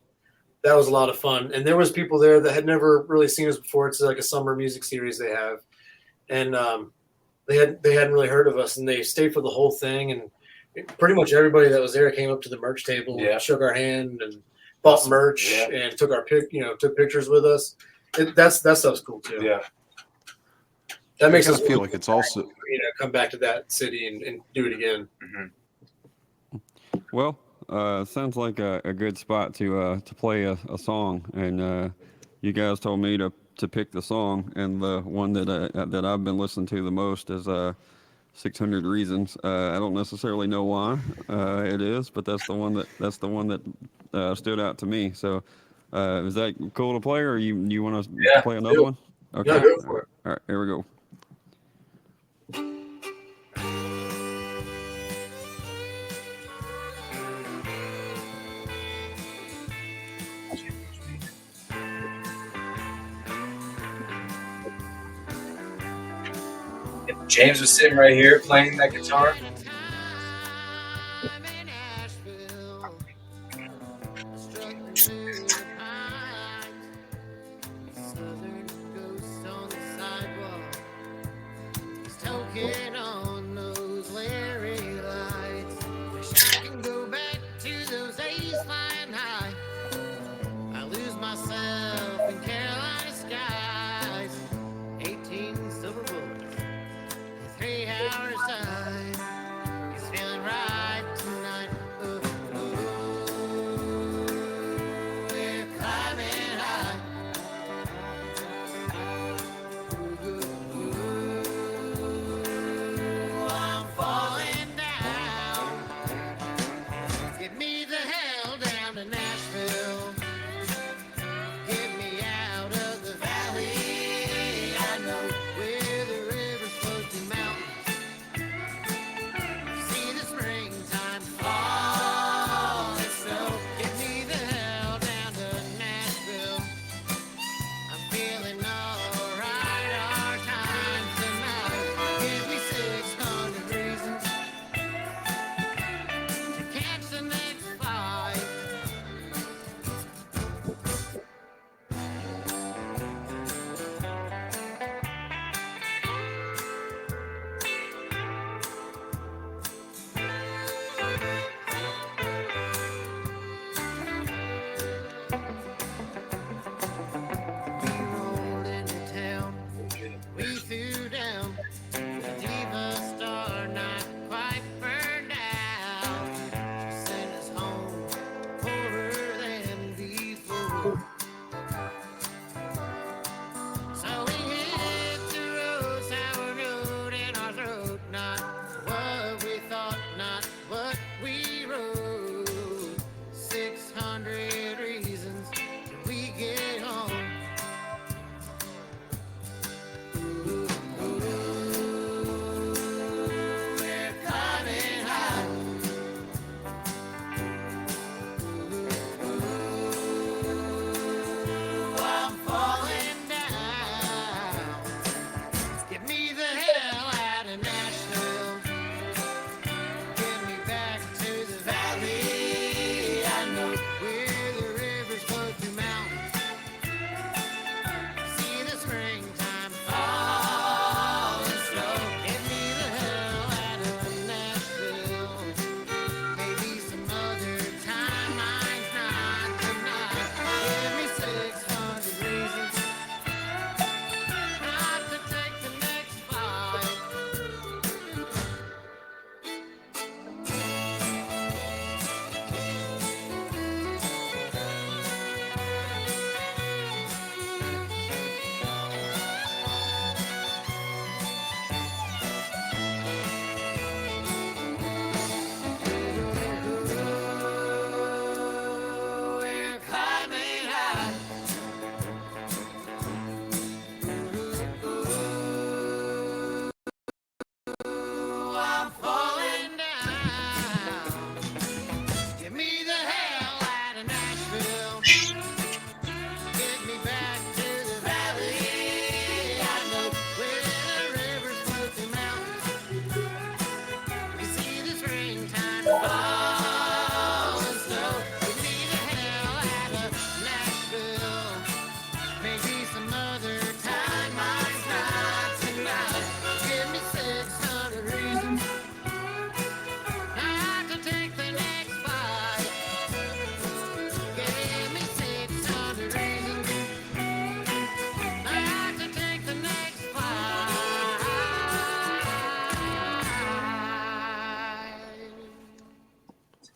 Speaker 2: that was a lot of fun. And there was people there that had never really seen us before. It's like a summer music series they have, and they hadn't really heard of us, and they stayed for the whole thing. And pretty much everybody that was there came up to the merch table
Speaker 3: Yeah.
Speaker 2: and shook our hand and bought merch
Speaker 3: Yeah.
Speaker 2: and took took pictures with us. That stuff's cool too.
Speaker 3: Yeah.
Speaker 2: That makes us
Speaker 1: feel like it's also
Speaker 2: come back to that city and do it again.
Speaker 4: Well, sounds like a good spot to play a song, and you guys told me to pick the song, and the one that I've been listening to the most is 600 Reasons. I don't necessarily know why it is, but that's the one that stood out to me. So, is that cool to play, or you want us to play another one? Okay,
Speaker 2: Yeah, go for it.
Speaker 4: All right, here we go.
Speaker 3: If James was sitting right here playing that guitar,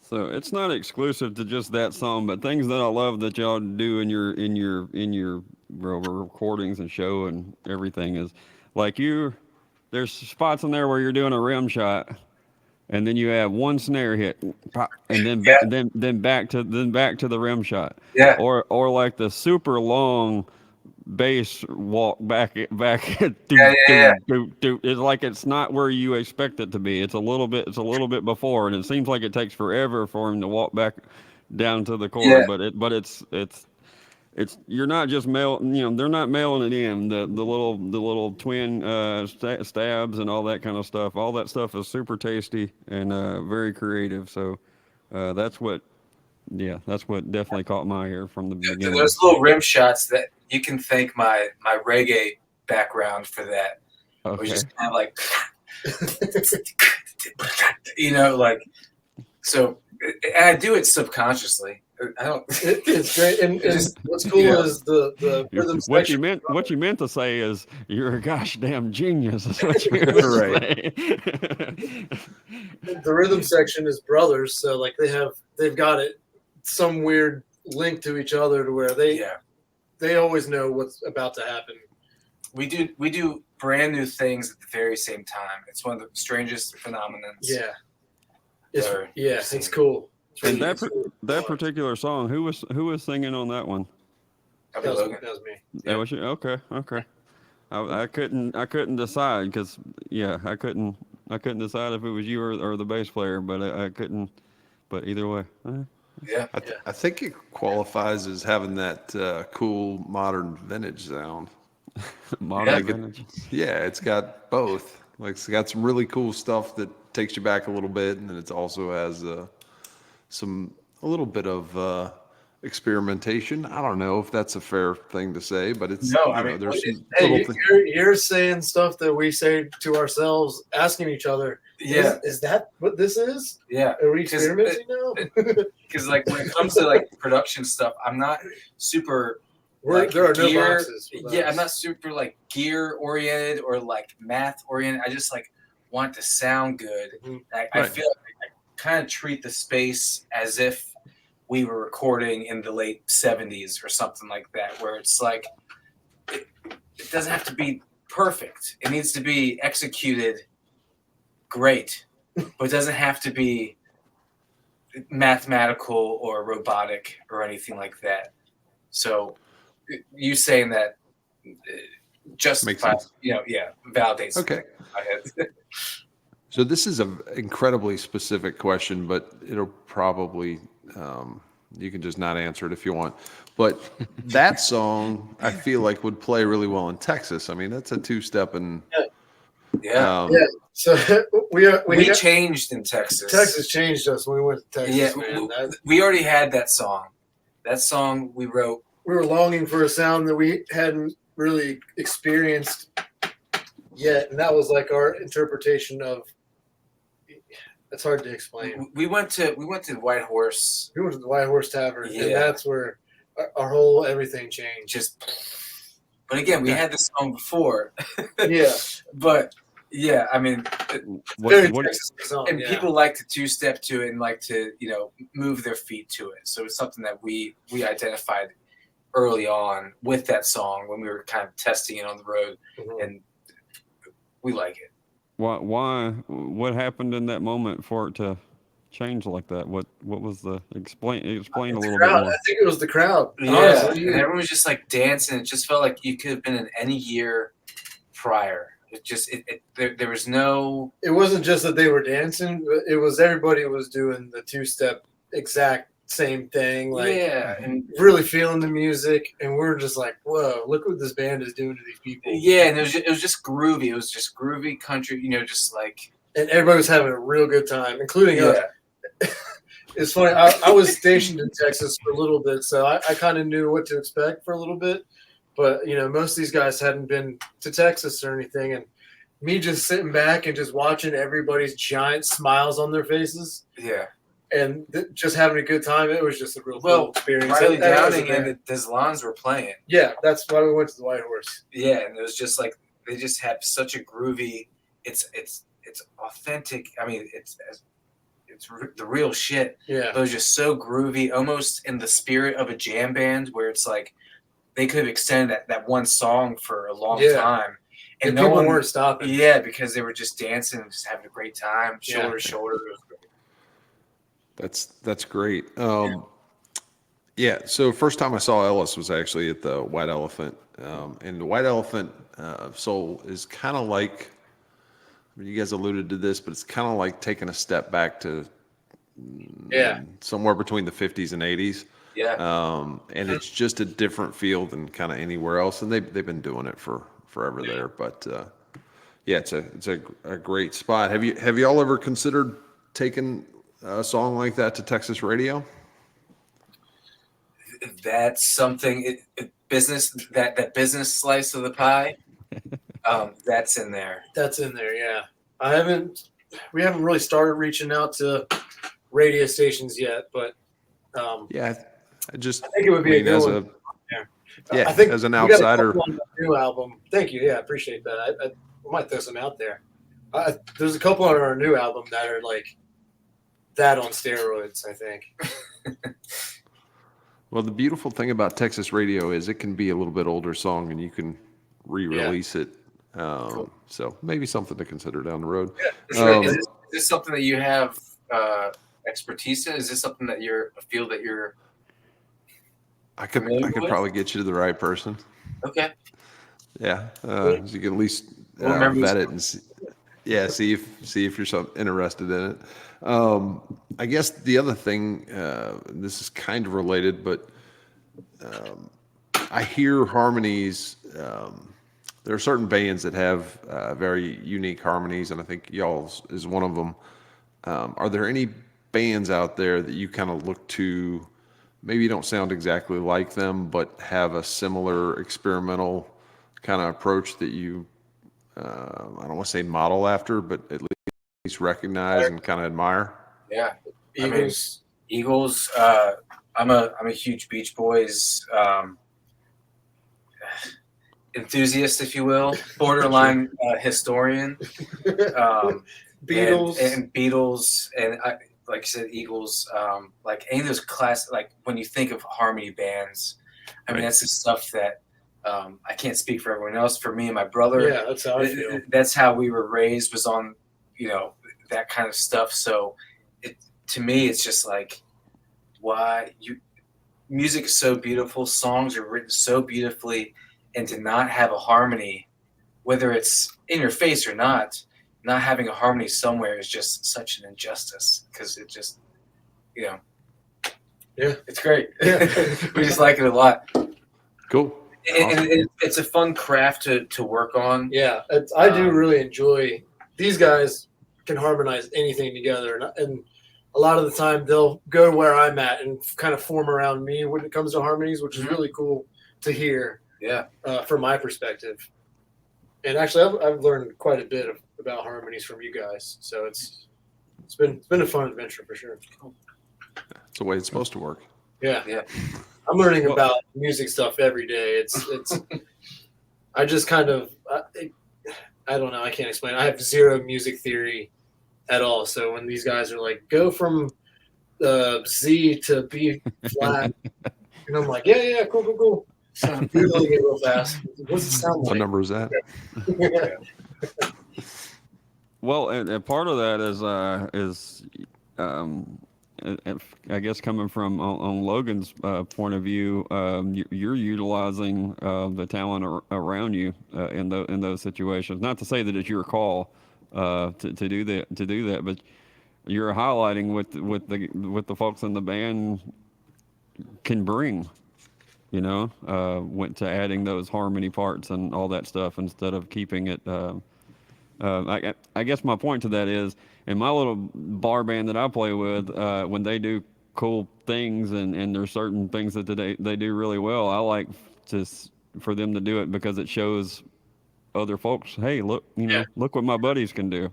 Speaker 4: So it's not exclusive to just that song, but things that I love that y'all do in your recordings and show and everything is like there's spots in there where you're doing a rim shot and then you have one snare hit, pop, and then
Speaker 3: Yeah.
Speaker 4: back to the rim shot,
Speaker 3: Yeah.
Speaker 4: or like the super long bass walk back
Speaker 3: Yeah, yeah, yeah.
Speaker 4: it's like it's not where you expect it to be. It's a little bit before, and it seems like it takes forever for him to walk back down to the chord.
Speaker 3: Yeah.
Speaker 4: But it's you're not just they're not mailing it in the little twin stabs and all that kind of stuff. All that stuff is super tasty and very creative. So that's what definitely caught my ear from the beginning.
Speaker 3: Those little rim shots that you can thank my reggae background for that.
Speaker 4: Okay.
Speaker 3: We just kind of like, like, so, and I do it subconsciously. I don't.
Speaker 2: It's great, and what's cool is the rhythm
Speaker 4: What
Speaker 2: section.
Speaker 4: you meant to say is you're a gosh damn genius. Is what you meant to
Speaker 1: Right.
Speaker 4: say.
Speaker 2: The rhythm section is brothers, so like they've got it some weird link to each other to where they always know what's about to happen.
Speaker 3: We do brand new things at the very same time. It's one of the strangest phenomenons.
Speaker 2: Yeah,
Speaker 3: Or-
Speaker 2: it's cool. It's
Speaker 4: And
Speaker 2: really
Speaker 4: that particular song, who was singing on that one?
Speaker 3: I'll
Speaker 2: that
Speaker 3: be
Speaker 2: was,
Speaker 3: Logan.
Speaker 2: that was me.
Speaker 4: That was you? Okay. I couldn't decide because I couldn't decide if it was you or the bass player, but I couldn't. But either way,
Speaker 3: Yeah.
Speaker 1: I think it qualifies as having that cool modern vintage sound.
Speaker 4: modern vintage.
Speaker 1: Yeah, it's got both. Like it's got some really cool stuff that takes you back a little bit, and then it also has a little bit of experimentation. I don't know if that's a fair thing to say, but it's
Speaker 3: No, I mean,
Speaker 1: there's some
Speaker 2: Hey,
Speaker 1: little things.
Speaker 2: you're saying stuff that we say to ourselves, asking each other.
Speaker 3: Yeah.
Speaker 2: Is that what this is?
Speaker 3: Yeah.
Speaker 2: Are we experimenting now?
Speaker 3: Because like when it comes to like production stuff, I'm not super. Like,
Speaker 2: There are no
Speaker 3: gear,
Speaker 2: boxes. with
Speaker 3: yeah,
Speaker 2: us.
Speaker 3: I'm not super like gear oriented or like math oriented. I just like want it to sound good.
Speaker 2: Mhm.
Speaker 3: I
Speaker 1: Right.
Speaker 3: feel like I kind of treat the space as if we were recording in the late 70s or something like that, where it's like it doesn't have to be perfect. It needs to be executed great, but it doesn't have to be mathematical or robotic or anything like that. So you saying that justifies,
Speaker 1: sense.
Speaker 3: validates.
Speaker 1: Okay.
Speaker 3: My head.
Speaker 1: So this is an incredibly specific question, but it'll probably you can just not answer it if you want. But that song I feel like would play really well in Texas. I mean, that's a two-step and
Speaker 3: Yeah,
Speaker 2: Yeah. So
Speaker 3: we changed in Texas.
Speaker 2: Texas changed us when we went to Texas.
Speaker 3: Yeah,
Speaker 2: Man.
Speaker 3: we already had that song. That song we wrote.
Speaker 2: We were longing for a sound that we hadn't really experienced yet, and that was like our interpretation of. It's hard to explain.
Speaker 3: We went to White Horse.
Speaker 2: We went to the White Horse Tavern,
Speaker 3: Yeah.
Speaker 2: and that's where our whole everything changed.
Speaker 3: But again, we had this song before.
Speaker 2: Yeah,
Speaker 3: But yeah, I mean,
Speaker 2: very
Speaker 4: What
Speaker 2: Texas song.
Speaker 3: and
Speaker 2: Yeah.
Speaker 3: people like to two-step to it and like to move their feet to it. So it's something that we identified early on with that song when we were kind of testing it on the road,
Speaker 2: Mhm.
Speaker 3: and we like it.
Speaker 4: why what happened in that moment for it to change like that? What was the explain a little bit
Speaker 2: Crowd.
Speaker 4: more?
Speaker 2: I think it was the crowd.
Speaker 3: Yeah,
Speaker 2: Honestly.
Speaker 3: and everyone was just like dancing. It just felt like you could have been in any year prior. It just there was no.
Speaker 2: It wasn't just that they were dancing; it was everybody was doing the two-step exact same thing. Like
Speaker 3: Yeah, and
Speaker 2: really feeling the music, and we're just like, "Whoa! Look what this band is doing to these people!"
Speaker 3: yeah, and it was just groovy. It was just groovy country. Just like
Speaker 2: And everybody was having a real good time, including us.
Speaker 3: yeah,
Speaker 2: It's funny. I was stationed in Texas for a little bit, so I kind of knew what to expect for a little bit. But most of these guys hadn't been to Texas or anything, and me just sitting back and just watching everybody's giant smiles on their faces
Speaker 3: yeah.
Speaker 2: and just having a good time. It was just a real
Speaker 3: Well,
Speaker 2: cool experience.
Speaker 3: Riley
Speaker 2: And that was
Speaker 3: Downing
Speaker 2: a-
Speaker 3: and the Deslons were playing.
Speaker 2: yeah, that's why we went to the White Horse.
Speaker 3: Yeah, and it was just like they just have such a groovy. It's authentic. I mean, the real shit.
Speaker 2: Yeah.
Speaker 3: But it was just so groovy, almost in the spirit of a jam band, where it's like they could have extended that one song for a long time,
Speaker 2: and
Speaker 3: no
Speaker 2: people
Speaker 3: one
Speaker 2: weren't stopping.
Speaker 3: Yeah, because they were just dancing and just having a great time, shoulder to shoulder. It was great.
Speaker 1: That's great. Yeah. So first time I saw Ellis was actually at the White Elephant, and the White Elephant Soul is kind of like. I mean, you guys alluded to this, but it's kind of like taking a step back to somewhere between the 50s and 80s.
Speaker 3: Yeah.
Speaker 1: And it's just a different feel than kind of anywhere else, and they've been doing it for forever there. But yeah, it's a great spot. Have you all ever considered taking a song like that to Texas radio?
Speaker 3: That's something. Business that business slice of the pie. That's in there.
Speaker 2: That's in there. Yeah. We haven't really started reaching out to radio stations yet, but
Speaker 1: Yeah, I
Speaker 2: think it would be a good one.
Speaker 1: Yeah,
Speaker 2: I think
Speaker 1: as an
Speaker 2: we got a
Speaker 1: outsider.
Speaker 2: couple on the new album. Thank you. Yeah, I appreciate that. I might throw some out there. There's a couple on our new album that are like that on steroids, I think.
Speaker 1: Well, the beautiful thing about Texas radio is it can be a little bit older song and you can re-release it. So maybe something to consider down the road.
Speaker 3: Yeah, is this something that you have expertise in? Is this something that you're a field that you're?
Speaker 1: I could probably get you to the right person.
Speaker 3: Okay.
Speaker 1: Yeah, so you can at least vet it and see, see if you're interested in it. I guess the other thing, this is kind of related, but I hear harmonies. There are certain bands that have very unique harmonies, and I think y'all's is one of them. Are there any bands out there that you kind of look to? Maybe you don't sound exactly like them, but have a similar experimental kind of approach that you, I don't want to say model after, but at least recognize and kind of admire?
Speaker 3: Yeah,
Speaker 2: Eagles.
Speaker 3: Eagles. I'm a huge Beach Boys enthusiast, if you will, borderline historian.
Speaker 2: Beatles
Speaker 3: and Beatles, and like you said, Eagles. Like any of those classic, like when you think of harmony bands, I mean that's the stuff that I can't speak for everyone else. For me and my brother,
Speaker 2: yeah, that's how I feel.
Speaker 3: That's how we were raised. Was on that kind of stuff. So to me, it's just like music is so beautiful. Songs are written so beautifully, and to not have a harmony, whether it's in your face or not having a harmony somewhere is just such an injustice, because it just, it's great.
Speaker 2: Yeah.
Speaker 3: We just like it a lot.
Speaker 1: Cool.
Speaker 3: And it's a fun craft to work on.
Speaker 2: Yeah, I do really enjoy. These guys can harmonize anything together, and a lot of the time they'll go where I'm at and kind of form around me when it comes to harmonies, which is really cool to hear.
Speaker 3: Yeah.
Speaker 2: From my perspective, and actually I've learned quite a bit about harmonies from you guys, so it's been a fun adventure for sure.
Speaker 1: It's the way it's supposed to work.
Speaker 2: Yeah.
Speaker 3: Yeah.
Speaker 2: I'm learning about music stuff every day. It's I just kind of I don't know. I can't explain. I have zero music theory at all. So when these guys are like, go from Z to B flat, and I'm like, yeah, cool. So I'm Googling it real fast. What's it sound like?
Speaker 1: What number is that?
Speaker 4: Well, and part of that is I guess coming from on Logan's point of view, you're utilizing the talent around you in those situations. Not to say that it's your call to do that, but you're highlighting what the folks in the band can bring. Went to adding those harmony parts and all that stuff instead of keeping it. I guess my point to that is, in my little bar band that I play with, when they do cool things and there's certain things that they do really well, I like for them to do it because it shows other folks, hey, look, look what my buddies can do,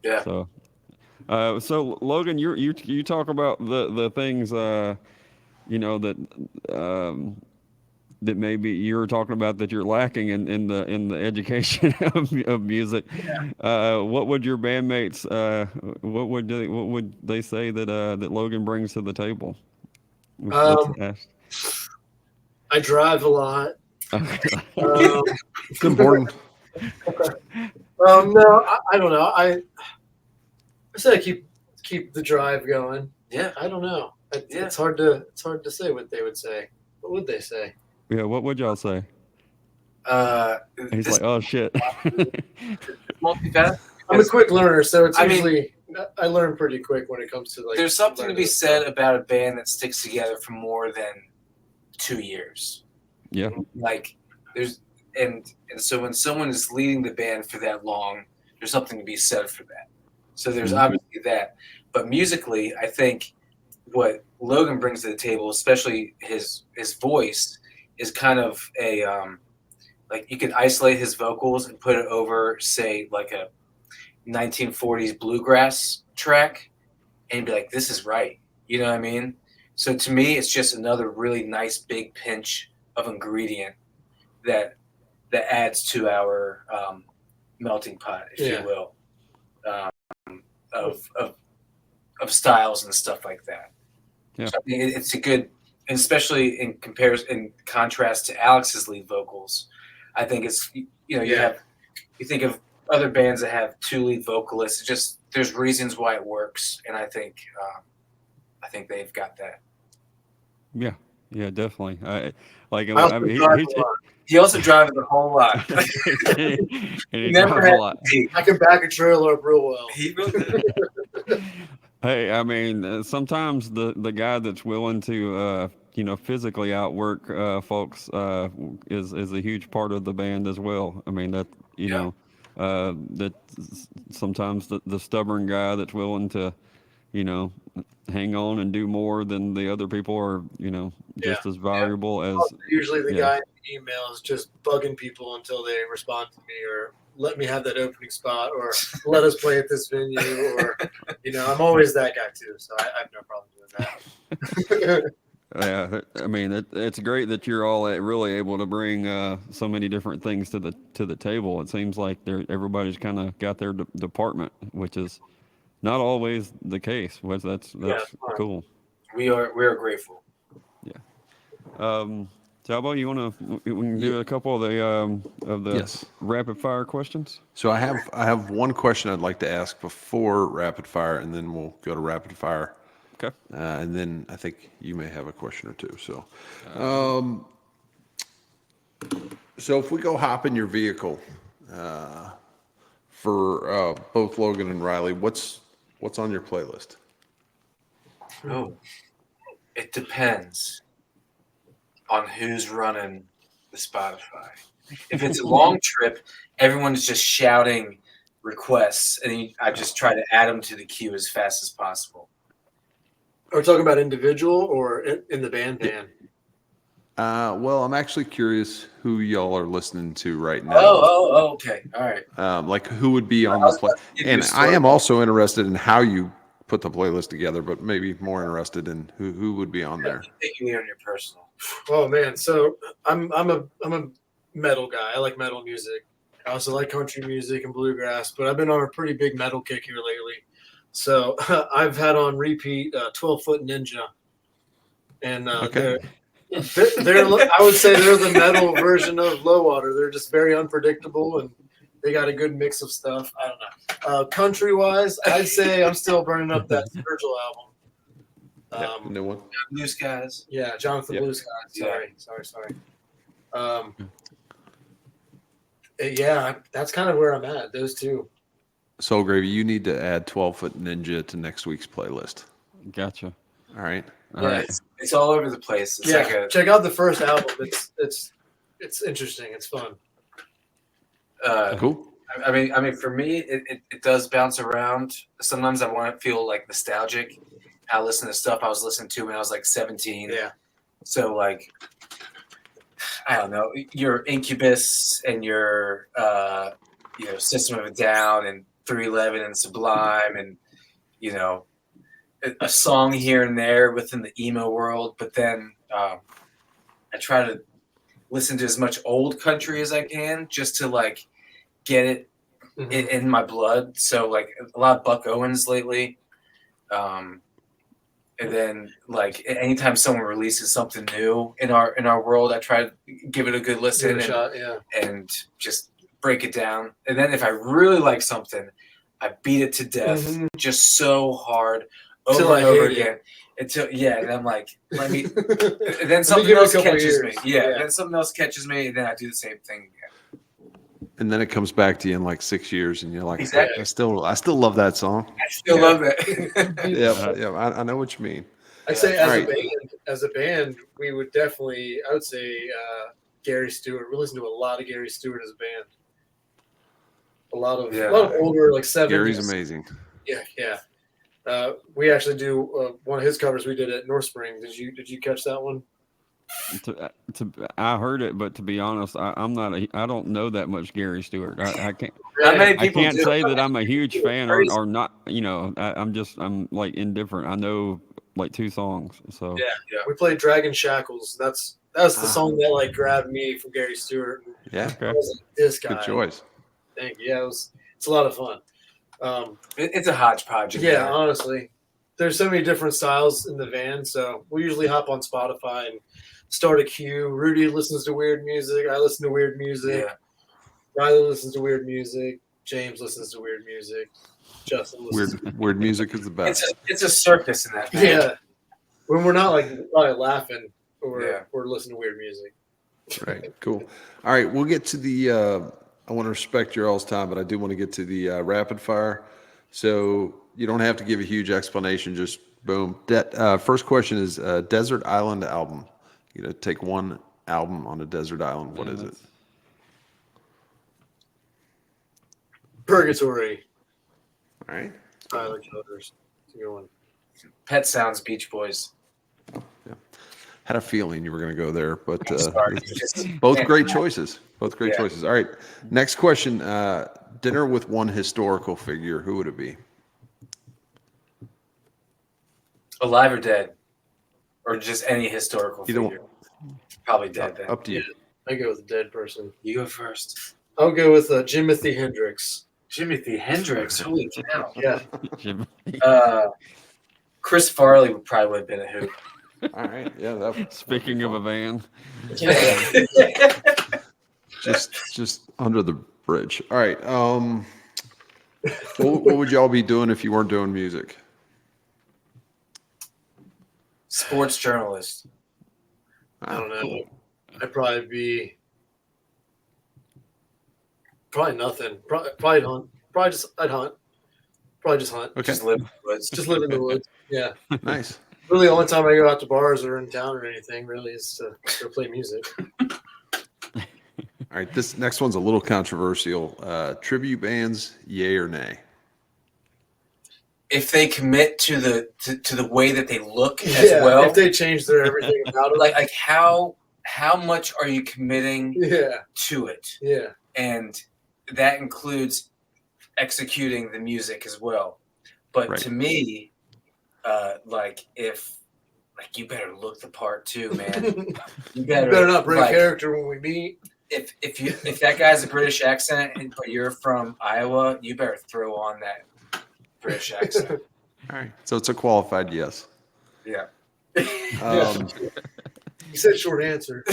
Speaker 3: Yeah.
Speaker 4: So Logan, you talk about the things, that that maybe you were talking about that you're lacking in the education of music. What would your bandmates what would they say that Logan brings to the table? Let's
Speaker 2: Um,
Speaker 4: ask.
Speaker 2: I drive a lot.
Speaker 4: Okay.
Speaker 2: Um,
Speaker 1: It's important.
Speaker 2: no, I don't know. I say I keep the drive going.
Speaker 3: Yeah.
Speaker 2: I don't know.
Speaker 3: Yeah.
Speaker 2: It's hard to say what they would say. What would they say?
Speaker 4: Yeah, what would y'all say? He's
Speaker 3: This
Speaker 4: like, oh shit.
Speaker 3: multifaceted.
Speaker 2: I'm a quick learner, so it's
Speaker 3: I mean-
Speaker 2: usually I learn pretty quick when it comes to like.
Speaker 3: There's something to be
Speaker 2: learning
Speaker 3: said about a band that sticks together for more than 2 years.
Speaker 4: Yeah.
Speaker 3: Like there's and so when someone is leading the band for that long, there's something to be said for that. So there's obviously that, but musically, I think what Logan brings to the table, especially his voice, is kind of a like you could isolate his vocals and put it over, say, like a 1940s bluegrass track, and be like, "This is right." You know what I mean? So to me, it's just another really nice big pinch of ingredient that adds to our melting pot, if
Speaker 2: Yeah.
Speaker 3: you will, of styles and stuff like that.
Speaker 4: Yeah.
Speaker 3: So I mean, it's a good, and especially in contrast to Alex's lead vocals, I think it's you
Speaker 2: Yeah.
Speaker 3: you think of other bands that have 2 lead vocalists. It's just there's reasons why it works, and I think they've got that.
Speaker 4: Yeah. Yeah, definitely. Like
Speaker 2: I also drive a lot.
Speaker 3: He also drives a whole lot.
Speaker 4: and he
Speaker 3: Never
Speaker 4: drives a
Speaker 3: had
Speaker 4: lot.
Speaker 2: I can back a trailer up real well.
Speaker 3: He really
Speaker 4: Hey, I mean, sometimes the guy that's willing to physically outwork folks is a huge part of the band as well. I mean that that sometimes the stubborn guy that's willing to hang on and do more than the other people are just as valuable as
Speaker 2: Usually the
Speaker 4: yeah.
Speaker 2: guy in the email is just bugging people until they respond to me or let me have that opening spot or let us play at this venue or I'm always that guy too, so I have no problem doing that.
Speaker 4: Yeah, I mean it's great that you're all really able to bring so many different things to the table. It seems like everybody's kind of got their department, which is not always the case. Which that's cool.
Speaker 3: we are grateful.
Speaker 4: Talbot, we can do a couple of the
Speaker 1: Yes.
Speaker 4: rapid fire questions.
Speaker 1: So I have one question I'd like to ask before rapid fire, and then we'll go to rapid fire.
Speaker 4: Okay.
Speaker 1: And then I think you may have a question or two. So if we go hop in your vehicle for both Logan and Riley, what's on your playlist?
Speaker 3: Oh, it depends on who's running the Spotify. If it's a long trip, everyone's just shouting requests, and I just try to add them to the queue as fast as possible.
Speaker 2: Are we talking about individual or in the band?
Speaker 1: Well, I'm actually curious who y'all are listening to right now.
Speaker 3: Oh, okay, all right.
Speaker 1: Like who would be on the play? And I am also interested in how you put the playlist together, but maybe more interested in who would be on there.
Speaker 3: Taking me on your personal.
Speaker 2: Oh man, so I'm a metal guy. I like metal music. I also like country music and bluegrass, but I've been on a pretty big metal kick here lately. So I've had on repeat 12-Foot Ninja, and
Speaker 1: Okay.
Speaker 2: they're I would say they're the metal version of Low Water. They're just very unpredictable, and they got a good mix of stuff. I don't know. Country wise, I'd say I'm still burning up that Virgil album.
Speaker 1: New one.
Speaker 3: Blue Skies.
Speaker 2: Yeah, Jonathan
Speaker 1: Yep.
Speaker 2: Blue Sky. Sorry. That's kind of where I'm at. Those two.
Speaker 1: Soul Gravy, you need to add 12-Foot Ninja to next week's playlist.
Speaker 4: Gotcha.
Speaker 1: All right.
Speaker 4: All right.
Speaker 3: It's all over the place. It's like
Speaker 2: check out the first album. It's interesting. It's fun.
Speaker 1: Cool.
Speaker 3: I mean, for me, it does bounce around. Sometimes I want to feel like nostalgic. I listen to stuff I was listening to when I was like 17.
Speaker 2: Yeah.
Speaker 3: So like, I don't know, your Incubus and your System of a Down and 311 and Sublime and a song here and there within the emo world. But then I try to listen to as much old country as I can just to like get it in my blood. So like a lot of Buck Owens lately. And then like anytime someone releases something new in our world, I try to give it a good listen and just break it down. And then if I really like something, I beat it to death just so hard over and over again. Until and I'm like, let me and then something else catches me. Yeah, then something else catches me, and then I do the same thing again.
Speaker 1: And then it comes back to you in like 6 years, and you're like,
Speaker 3: Exactly.
Speaker 1: I still love that song.
Speaker 3: I still love it.
Speaker 1: Yeah, I know what you mean.
Speaker 2: I say as a band, we would definitely, I would say Gary Stewart. We listen to a lot of Gary Stewart as a band. A lot of older like 70s.
Speaker 1: Gary's amazing.
Speaker 2: Yeah. We actually do one of his covers we did at North Spring. Did you catch that one?
Speaker 4: I heard it, but to be honest, I'm not. I don't know that much Gary Stewart. I can't.
Speaker 3: Not many
Speaker 4: I
Speaker 3: people
Speaker 4: can't
Speaker 3: do.
Speaker 4: say that I'm a huge fan or not. You know, I'm like indifferent. I know like 2 songs. So
Speaker 2: yeah. We played Dragon Shackles. That's the song that like grabbed me from Gary Stewart.
Speaker 1: Yeah.
Speaker 4: Okay.
Speaker 2: I was like, this guy.
Speaker 1: Good choice.
Speaker 2: Thank you. Yeah, it's a lot of fun.
Speaker 3: It's a hodgepodge.
Speaker 2: Yeah, honestly, there's so many different styles in the van. So we usually hop on Spotify and start a queue. Rudy listens to weird music. I listen to weird music.
Speaker 3: Yeah.
Speaker 2: Riley listens to weird music. James listens to weird music. Justin listens
Speaker 1: Weird music is the best.
Speaker 3: It's a circus in that.
Speaker 2: Yeah. When we're not like probably laughing or we're listening to weird music.
Speaker 1: Right. Cool. All right. We'll get to the I want to respect your all's time, but I do want to get to the rapid fire. So you don't have to give a huge explanation, just boom. First question is Desert Island album. You know, take one album on a desert island. What is it?
Speaker 2: Purgatory.
Speaker 1: All right.
Speaker 2: Tyler Childers. It's a good one.
Speaker 3: Pet Sounds, Beach Boys.
Speaker 1: Yeah. Had a feeling you were going to go there, but
Speaker 3: Both
Speaker 1: great choices. Both great choices. All right. Next question. Dinner with one historical figure. Who would it be?
Speaker 3: Alive or dead? Or just any historical
Speaker 1: Either
Speaker 3: figure? Probably dead then.
Speaker 1: Up to you.
Speaker 2: I go with a dead person.
Speaker 3: You go first.
Speaker 2: I'll go with Jimothy Hendrix.
Speaker 3: Jimothy Hendrix. Holy cow.
Speaker 2: Yeah.
Speaker 3: Chris Farley probably would have been a hoot.
Speaker 1: All right. Yeah.
Speaker 4: speaking of a van,
Speaker 1: just under the bridge. All right. What would y'all be doing if you weren't doing music?
Speaker 3: Sports journalist.
Speaker 2: I don't know. I'd probably be nothing. Probably hunt. I'd hunt. Probably just hunt.
Speaker 1: Okay.
Speaker 3: Just live in the woods.
Speaker 2: Just live in the woods. Yeah.
Speaker 1: Nice.
Speaker 2: Really, the only time I go out to bars or in town or anything really is to go play music.
Speaker 1: All right. This next one's a little controversial. Tribute bands, yay or nay?
Speaker 3: If they commit to the way that they look as well,
Speaker 2: if they change their everything about it,
Speaker 3: like how much are you committing to it?
Speaker 2: Yeah.
Speaker 3: And that includes executing the music as well. But to me, if you better look the part too, man. You better
Speaker 2: not break character when we meet.
Speaker 3: If that guy's a British accent but you're from Iowa, you better throw on that British accent.
Speaker 1: All right. So it's a qualified yes.
Speaker 3: Yeah.
Speaker 2: You said short answer.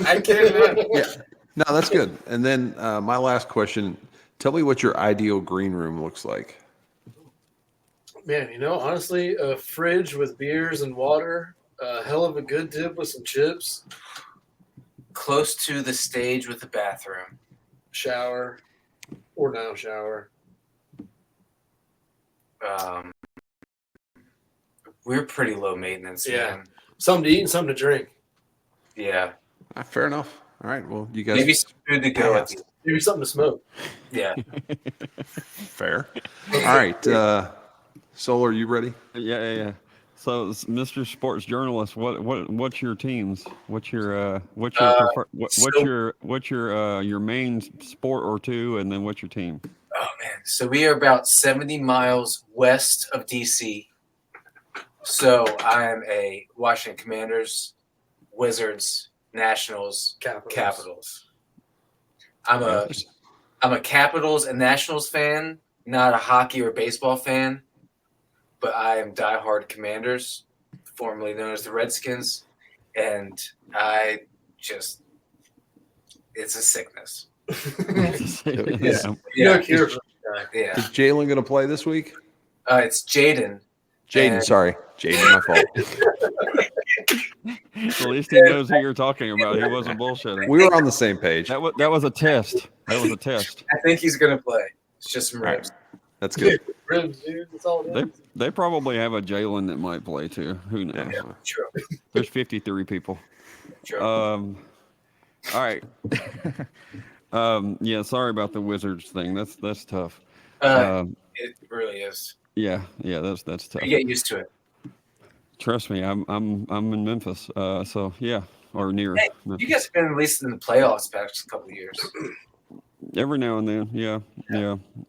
Speaker 3: I can't.
Speaker 1: Yeah. No, that's good. And then my last question, tell me what your ideal green room looks like.
Speaker 2: Man, honestly, a fridge with beers and water, a hell of a good dip with some chips.
Speaker 3: Close to the stage with the bathroom.
Speaker 2: Shower. Or no shower.
Speaker 3: We're pretty low maintenance, man.
Speaker 2: Something to eat and something to drink.
Speaker 3: Yeah.
Speaker 1: Fair enough. All right. Well, you guys.
Speaker 3: Maybe some food to go at the
Speaker 2: Maybe something to smoke.
Speaker 3: Yeah.
Speaker 1: Fair. All right. Solar, you ready?
Speaker 4: Yeah. So, Mr. Sports Journalist, what's your teams? What's your your main sport or two, and then what's your team?
Speaker 3: Oh man, so we are about 70 miles west of DC. So I am a Washington Commanders, Wizards, Nationals, Capitals. I'm
Speaker 1: Panthers.
Speaker 3: a Capitals and Nationals fan, not a hockey or baseball fan, but I am diehard Commanders, formerly known as the Redskins, and I just it's a sickness.
Speaker 4: Yeah.
Speaker 2: No cure for
Speaker 3: Yeah.
Speaker 1: Is Jalen going to play this week?
Speaker 3: It's Jaden.
Speaker 1: Jaden, sorry. Jaden, my fault.
Speaker 4: At least he knows who you're talking about. He wasn't bullshitting.
Speaker 1: We were on the same page.
Speaker 4: That was a test. That was a test.
Speaker 3: I think he's gonna play. It's just some ribs.
Speaker 1: That's good.
Speaker 2: ribs, dude. That's all it is.
Speaker 4: They probably have a Jalen that might play too. Who knows?
Speaker 1: Yeah.
Speaker 3: True.
Speaker 4: There's 53 people.
Speaker 3: True.
Speaker 4: All right. Yeah, sorry about the Wizards thing. That's tough.
Speaker 3: It really is.
Speaker 4: Yeah, that's tough.
Speaker 3: You get used to it.
Speaker 4: Trust me, I'm in Memphis. So yeah, or near.
Speaker 3: Hey,
Speaker 4: Memphis.
Speaker 3: you guys have been at least in the playoffs past couple of years.
Speaker 4: Every now and then, yeah.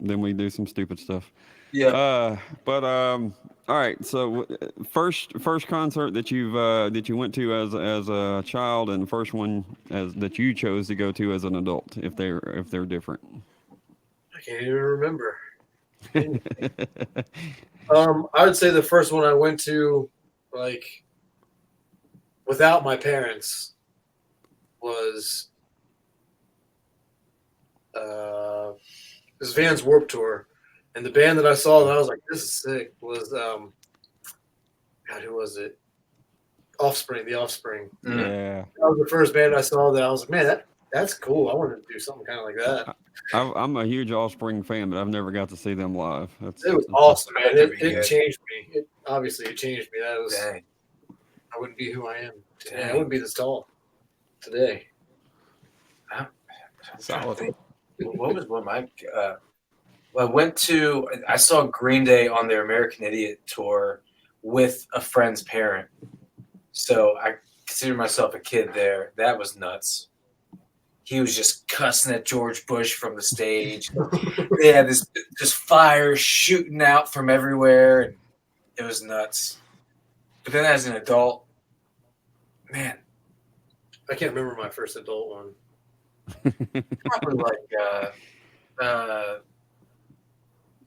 Speaker 4: Then we do some stupid stuff.
Speaker 3: Yeah.
Speaker 4: All right. So first concert that you went to as a child, and first one that you chose to go to as an adult, if they're different.
Speaker 2: I can't even remember. I would say the first one I went to, like, without my parents, was this Vans Warped Tour, and the band that I saw that I was like, "This is sick." Was God, who was it? Offspring. The Offspring.
Speaker 4: Yeah.
Speaker 2: That was the first band I saw that I was like, "Man, that's cool. I wanted to do something kind of like that."
Speaker 4: I'm a huge Offspring fan, but I've never got to see them live.
Speaker 2: It was awesome, man. It
Speaker 3: Yeah.
Speaker 2: changed me. It changed me. That was.
Speaker 3: Dang.
Speaker 2: I wouldn't be who I am today. I wouldn't be this tall today.
Speaker 1: Solid.
Speaker 3: What was one of my? I saw Green Day on their American Idiot tour with a friend's parent, so I consider myself a kid there. That was nuts. He was just cussing at George Bush from the stage. They had this just fire shooting out from everywhere, and it was nuts. But then as an adult, man,
Speaker 2: I can't remember my first adult one.
Speaker 3: probably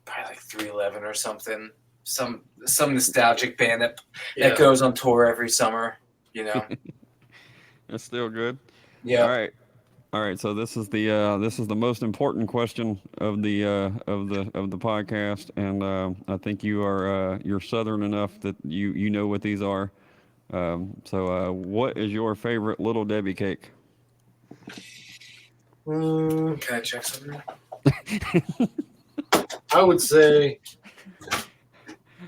Speaker 3: probably like 311 or something. Some nostalgic band that goes on tour every summer, you know.
Speaker 4: That's still good.
Speaker 3: Yeah.
Speaker 4: All right. So this is the most important question of the podcast, and I think you're Southern enough that you know what these are. So what is your favorite Little Debbie cake?
Speaker 3: Can I check something?
Speaker 2: I would say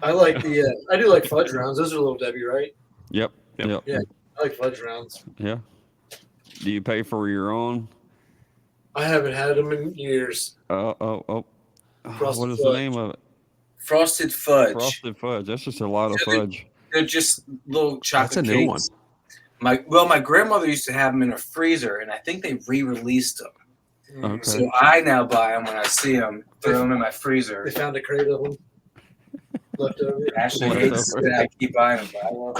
Speaker 2: I like I do like fudge rounds. Those are Little Debbie, right?
Speaker 4: Yep.
Speaker 2: Yeah. I like fudge rounds.
Speaker 4: Yeah. Do you pay for your own?
Speaker 2: I haven't had them in years.
Speaker 4: What
Speaker 2: Frosted
Speaker 4: is the
Speaker 2: fudge.
Speaker 4: name of it?
Speaker 3: Frosted fudge.
Speaker 4: Frosted fudge. That's just a lot of fudge.
Speaker 3: They're just little chocolate
Speaker 1: That's a new
Speaker 3: cakes. My grandmother used to have them in her freezer, and I think they re-released them.
Speaker 4: Okay.
Speaker 3: So I now buy them when I see them, throw them in my freezer.
Speaker 2: They found a crate of them left over.
Speaker 3: Ashley hates that I keep buying them, but I love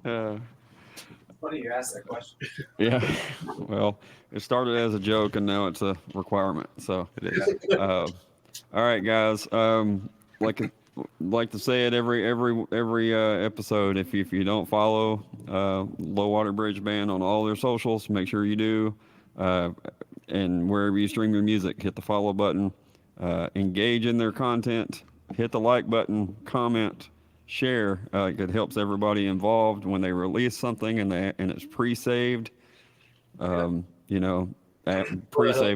Speaker 3: them. Funny you asked that question.
Speaker 4: Yeah. Well, it started as a joke, and now it's a requirement. So, all right, guys. Like to say it every episode. If you don't follow Low Water Bridge Band on all their socials, make sure you do. And wherever you stream your music, hit the follow button. Engage in their content. Hit the like button. Comment. Share. It helps everybody involved when they release something and it's pre-saved. Pre-save.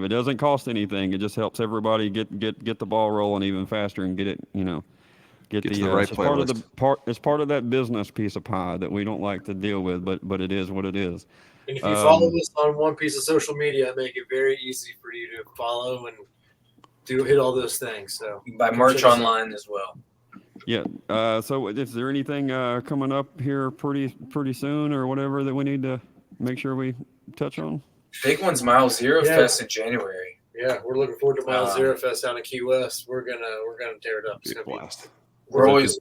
Speaker 4: It doesn't cost anything. It just helps everybody get the ball rolling even faster and get it. Get
Speaker 1: to the right playlist.
Speaker 4: It's part of that business piece of pie that we don't like to deal with, but it is what it is.
Speaker 2: And if you follow this on one piece of social media, I make it very easy for you to follow and hit all those things. So
Speaker 3: You can buy merch online as well.
Speaker 4: Yeah. So is there anything coming up here pretty soon or whatever that we need to make sure we touch on?
Speaker 3: Big one's Mile Zero
Speaker 2: Yeah.
Speaker 3: Fest in January.
Speaker 2: yeah, we're looking forward to Mile Zero Fest down in Key West. We're gonna tear it up. It's
Speaker 1: Big
Speaker 2: gonna be
Speaker 1: blast.
Speaker 3: We're always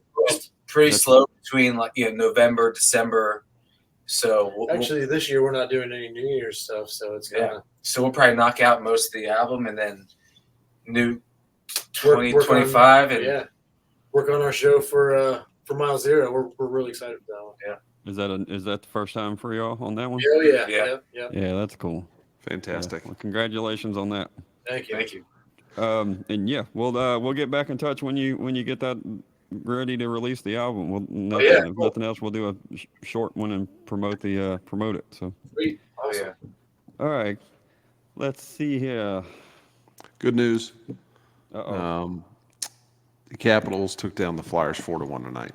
Speaker 3: pretty slow between November, December, So
Speaker 2: Actually, this year we're not doing any New Year's stuff, so it's kind of
Speaker 3: so we'll probably knock out most of the album and then new
Speaker 2: work
Speaker 3: 2025 and
Speaker 2: yeah, work on our show for Mile Zero. We're really excited for that one.
Speaker 3: Yeah.
Speaker 4: Is that the first time for y'all on that one?
Speaker 2: Oh yeah,
Speaker 3: Yeah.
Speaker 2: yep.
Speaker 4: Yeah, that's cool.
Speaker 1: Fantastic.
Speaker 4: Yeah. Well, congratulations on that.
Speaker 2: Thank you.
Speaker 3: Thank you.
Speaker 4: And yeah, we'll get back in touch when you get that ready to release the album. If
Speaker 2: Cool.
Speaker 4: nothing else, we'll do a short one and promote it. So,
Speaker 2: Sweet.
Speaker 3: Oh
Speaker 2: Awesome.
Speaker 3: yeah.
Speaker 4: all right, let's see here.
Speaker 1: Good news.
Speaker 4: Uh-oh.
Speaker 1: The Capitals took down the Flyers 4-1 tonight.